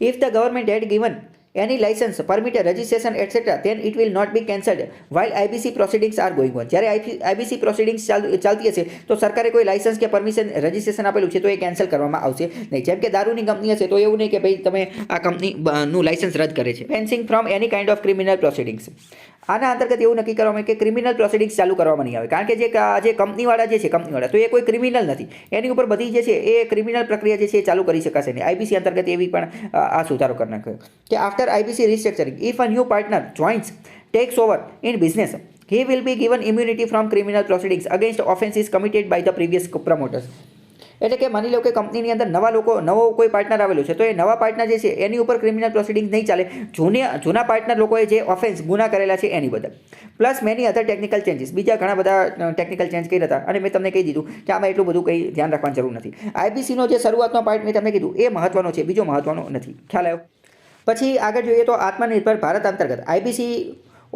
If the government head given any license, permit, registration, etc., then it will not be cancelled while IBC proceedings are going on. જ્યારે IBC proceedings ચાલતી હશે તો સરકારે કોઈ લાયસન્સ કે પરમિશન રજિસ્ટ્રેશન આપેલું છે તો એ કેન્સલ કરવામાં આવશે નહીં. જેમ કે દારૂની કંપની હશે તો એવું નહીં કે ભાઈ તમે આ કંપનીનું લાયસન્સ રદ કરે છે. Fencing from any kind of criminal proceedings, આના અંતર્ગત એવું નક્કી કરવામાં કે ક્રિમિનલ પ્રોસિડિંગ્સ ચાલુ કરવામાં નહીં આવે કારણ કે જે કંપનીવાળા જે છે કંપનીવાળા તો એ કોઈ ક્રિમિનલ નથી, એની ઉપર બધી જે છે એ ક્રિમિનલ પ્રક્રિયા જે છે એ ચાલુ કરી શકાશે નહીં. આઈબીસી અંતર્ગત એવી પણ આ સુધારો કરી નાખ્યો કે after IBC restructuring, if a new partner joins, takes over in business, he will be given immunity from criminal proceedings against offences committed by the previous promoters. એટલે કે માની લો કે કંપનીની અંદર નવો કોઈ પાર્ટનર આવેલો છે તો એ નવા પાર્ટનર જે છે એની ઉપર ક્રિમિનલ પ્રોસિડિંગ નહીં ચાલે. જૂના પાર્ટનર લોકોએ જે ઓફેન્સ ગુના કરેલા છે એની બદલ. Plus many other technical changes, બીજા ઘણા બધા ટેકનિકલ ચેન્જ કર્યા હતા અને મેં તમને કહી દીધું કે આમાં એટલું બધું કંઈ ધ્યાન રાખવાની જરૂર નથી. આઈબીસીનો જે શરૂઆતનો પાર્ટ મેં તમને કીધું એ મહત્વનો છે, બીજો મહત્વનો નથી. ખ્યાલ આવ્યો? પછી આગળ જોઈએ તો આત્મનિર્ભર ભારત અંતર્ગત આઈબીસી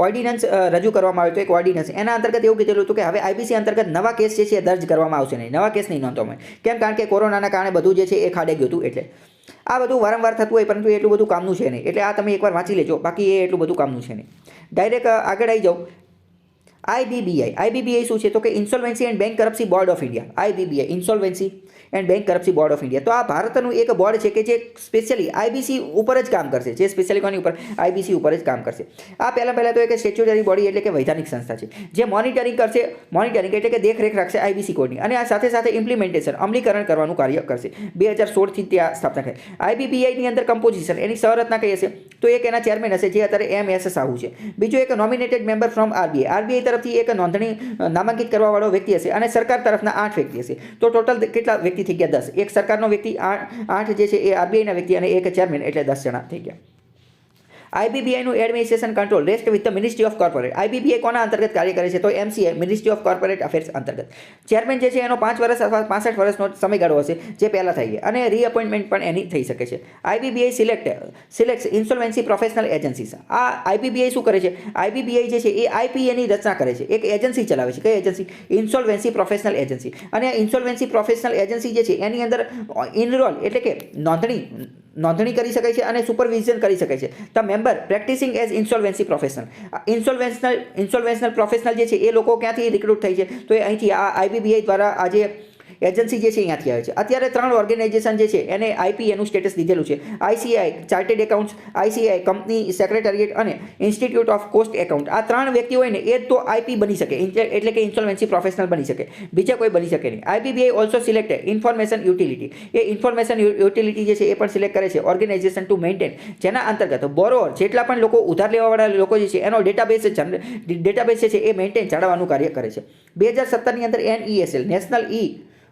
ઓર્ડિનન્સ રજૂ કરવામાં આવ્યો હતો, એક ઓર્ડિનન્સ. એના અંતર્ગત એવું કીધેલું હતું કે હવે આઈબીસી અંતર્ગત નવા કેસ જે છે એ દર્જ કરવામાં આવશે નહીં, નવા કેસ નહીં નોંધવામાં. કેમ? કારણ કે કોરોનાના કારણે બધું જે છે એ ખાડે ગયું હતું. એટલે આ બધું વારંવાર થતું હોય પરંતુ એટલું બધું કામનું છે નહીં. એટલે આ તમે એકવાર વાંચી લેજો, બાકી એ એટલું બધું કામનું છે નહીં. ડાયરેક્ટ આગળ આવી જાઉં. IBBI શું છે? તો કે insolvency and bankruptcy board of India. IBBI insolvency and bankruptcy board of India. તો આ ભારતનું એક બોર્ડ છે કે જે સ્પેશિયલી આઈબીસી ઉપર જ કામ કરશે, જે સ્પેશિયલી કોની ઉપર? આઈબીસી ઉપર જ કામ કરશે. આ પહેલાં તો એક સ્ટેચ્યુટરી બોડી એટલે કે વૈધાનિક સંસ્થા છે જે મોનિટરિંગ કરશે, મોનિટરિંગ એટલે કે દેખરેખ રાખશે આઈબીસી કોડની અને આ સાથે સાથે ઇમ્પ્લિમેન્ટેશન અમલીકરણ કરવાનું કાર્ય કરશે. 2016થી ત્યાં સ્થાપના થઈ. IBBIની અંદર કમ્પોઝિશન એની સંરચના કઈ હશે? તો એક એના ચેરમેન હશે જે અત્યારે MS સાહુ છે. બીજો એક નોમિનેટેડ મેમ્બર ફ્રોમ RBI તરફથી એક નોંધણી નામાંકિત કરવાવાળો વ્યક્તિ હશે અને સરકાર તરફના 8 વ્યક્તિ હશે. તો ટોટલ કેટલા વ્યક્તિ થઈ ગયા? 10. એક સરકારનો વ્યક્તિ, 8 જે છે એ RBIના વ્યક્તિ અને એક ચેરમેન એટલે 10 જણા થઈ ગયા. IBBIનું administration control rest with the ministry of corporate. IBBI કોના અંતર્ગત કાર્ય કરે છે? તો MCA ministry of corporate affairs અંતર્ગત. ચેરમેન જે છે એનો 5 વર્ષ અથવા 65 વર્ષનો સમયગાળો હશે જે પહેલાં થઈ ગયા અને રીઅપોઇન્ટમેન્ટ પણ એની થઈ શકે છે. IBBI select insolvency professional agencies. આ IBBI શું કરે છે? IBBI જે છે એ IPA ની રચના કરે છે, એક એજન્સી ચલાવે છે. કઈ એજન્સી? Insolvency professional agency. અને ઇન્સોલ્વન્સી પ્રોફેશનલ એજન્સી જે છે એની અંદર ઇનરોલ એટલે કે નોંધણી કરી શકાય છે અને સુપરવિઝન કરી શકાય છે. The member practicing as insolvency professional. Insolvency professional જે છે એ લોકો ક્યાંથી રિક્રુટ થઈ છે? તો એ અહીંથી આ IBBI દ્વારા આ જે એજન્સી જે છે અહીંયાથી આવે છે. અત્યારે 3 ઓર્ગેનાઇઝેશન જે છે એને IP એનું સ્ટેટસ દીધેલું છે. ICAI chartered accounts, ICAI company secretariat અને ઇન્સ્ટિટ્યૂટ ઓફ કોસ્ટ એકાઉન્ટ. આ 3 વ્યક્તિ હોય ને એ તો IP બની શકે, એટલે કે ઇન્સોલ્વન્સી પ્રોફેશનલ બની શકે, બીજા કોઈ બની શકે નહીં. IBBI also select information utility. એ ઇન્ફોર્મેશન યુટિલિટી જે છે એ પણ સિલેક્ટ કરે છે ઓર્ગેનાઇઝેશન ટુ મેન્ટેન, જેના અંતર્ગત બોરોવર જેટલા પણ લોકો ઉધાર લેવાવાળા લોકો જે છે એનો ડેટાબેઝ જે છે એ મેન્ટેન જાળવવાનું કાર્ય કરે છે. 2017ની અંદર NESL national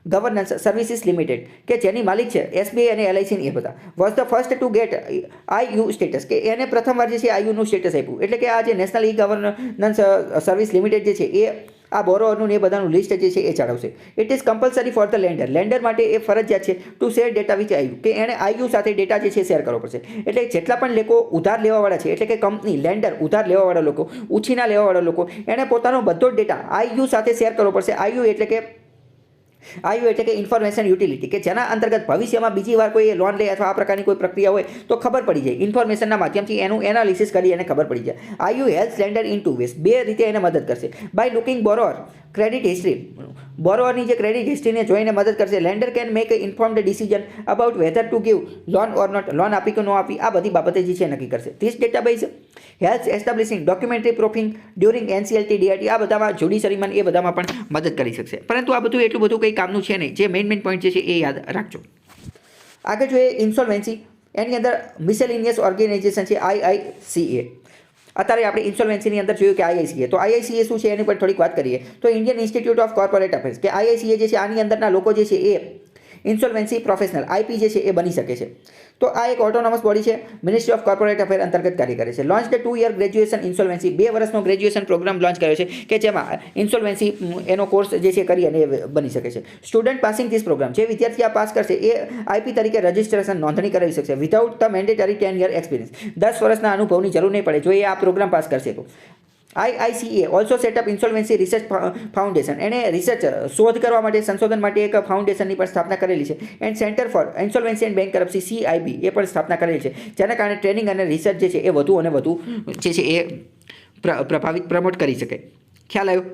governance services limited કે જેની માલિક છે SBI અને LIC એ બધા was the first two gate IU status, કે એને પ્રથમવાર જે છે IUનું સ્ટેટસ આપ્યું. એટલે કે આ જે નેશનલ ગવર્નન્સ સર્વિસ લિમિટેડ જે છે એ આ બોરોવરનું એ બધાનું લિસ્ટ જે છે એ જાળવશે. It is compulsory for the lender માટે એ ફરજિયાત છે to share data which IU, કે એણે IU સાથે ડેટા જે છે શેર કરવો પડશે. એટલે જેટલા પણ લોકો ઉધાર લેવાવાળા છે, એટલે કે કંપની, લેન્ડર, ઉધાર લેવાવાળા લોકો, ઉછીના લેવાવાળા લોકો, એણે પોતાનો બધો જ ડેટા IU સાથે શેર કરવો પડશે. IU એટલે કે ઇન્ફોર્મેશન યુટિલિટી, કે જેના અંતર્ગત ભવિષ્યમાં બીજી વાર કોઈ લોન લે અથવા આ પ્રકારની કોઈ પ્રક્રિયા હોય તો ખબર પડી જાય, ઇન્ફોર્મેશનના માધ્યમથી એનું એનાલિસિસ કરી અને ખબર પડી જાય. IU helps lender in 2 ways. 2 રીતે એને મદદ કરશે. By looking borrower credit history, બોરોવરની જે ક્રેડિટ હિસ્ટ્રીને જોઈને મદદ કરશે. Lender can make informed decision about whether to give loan or not, loan આપી કે ન આપી, આ બધી બાબતે જે છે નક્કી કરશે. This database helps એસ્ટાબ્લિશિંગ documentary proofing during NCLT DIT, આ બધામાં જ્યુડિશરીમાં એ બધામાં પણ મદદ કરી શકશે. પરંતુ આ બધું એટલું બધું કંઈ કામનું છે નહીં. જે મેઇન પોઈન્ટ જે છે એ યાદ રાખજો. આગળ જોઈએ ઇન્સોલ્વન્સી. એની અંદર મિસેલિનિયસ ઓર્ગેનાઇઝેશન છે IICA. અત્યારે આપણે ઇન્સોલ્વન્સીની અંદર જોયું કે IICA, તો IICA શું છે એની પર થોડીક વાત કરીએ. તો Indian institute of corporate affairs, કે IICA જે છે આની અંદરના લોકો જે છે એ ઇન્સોલ્વન્સી પ્રોફેશનલ IP જે છે એ બની શકે છે. તો આ એક ઓટોનોમસ બોડી છે, મિનિસ્ટ્રી ઓફ કોર્પોરેટ અફેર અંતર્ગત કાર્ય કરે છે. Launch the 2 year graduation insolvency, 2 વર્ષનો ગ્રેજ્યુએશન પ્રોગ્રામ લોન્ચ કર્યો છે કે જેમાં ઇન્સોલ્વન્સી એનો કોર્સ જે છે કરી અને એ બની શકે છે. સ્ટુડન્ટ પાસિંગ ધીસ પ્રોગ્રામ, જે વિદ્યાર્થી આ પાસ કરશે એ IP તરીકે રજિસ્ટ્રેશન નોંધણી કરાવી શકશે without the mandatory 10 year experience. 10 વર્ષના અનુભવની જરૂર નહીં પડે જો એ આ પ્રોગ્રામ પાસ કરશે તો. IICA also setup insolvency research foundation, એણે રિસર્ચ શોધ કરવા માટે, સંશોધન માટે એક ફાઉન્ડેશનની પણ સ્થાપના કરેલી છે. And centre for insolvency and bankruptcy CIB એ પણ સ્થાપના કરેલી છે, જેના કારણે ટ્રેનિંગ અને રિસર્ચ જે છે એ વધુ અને વધુ જે છે એ પ્રમોટ કરી શકે. ખ્યાલ આવ્યો?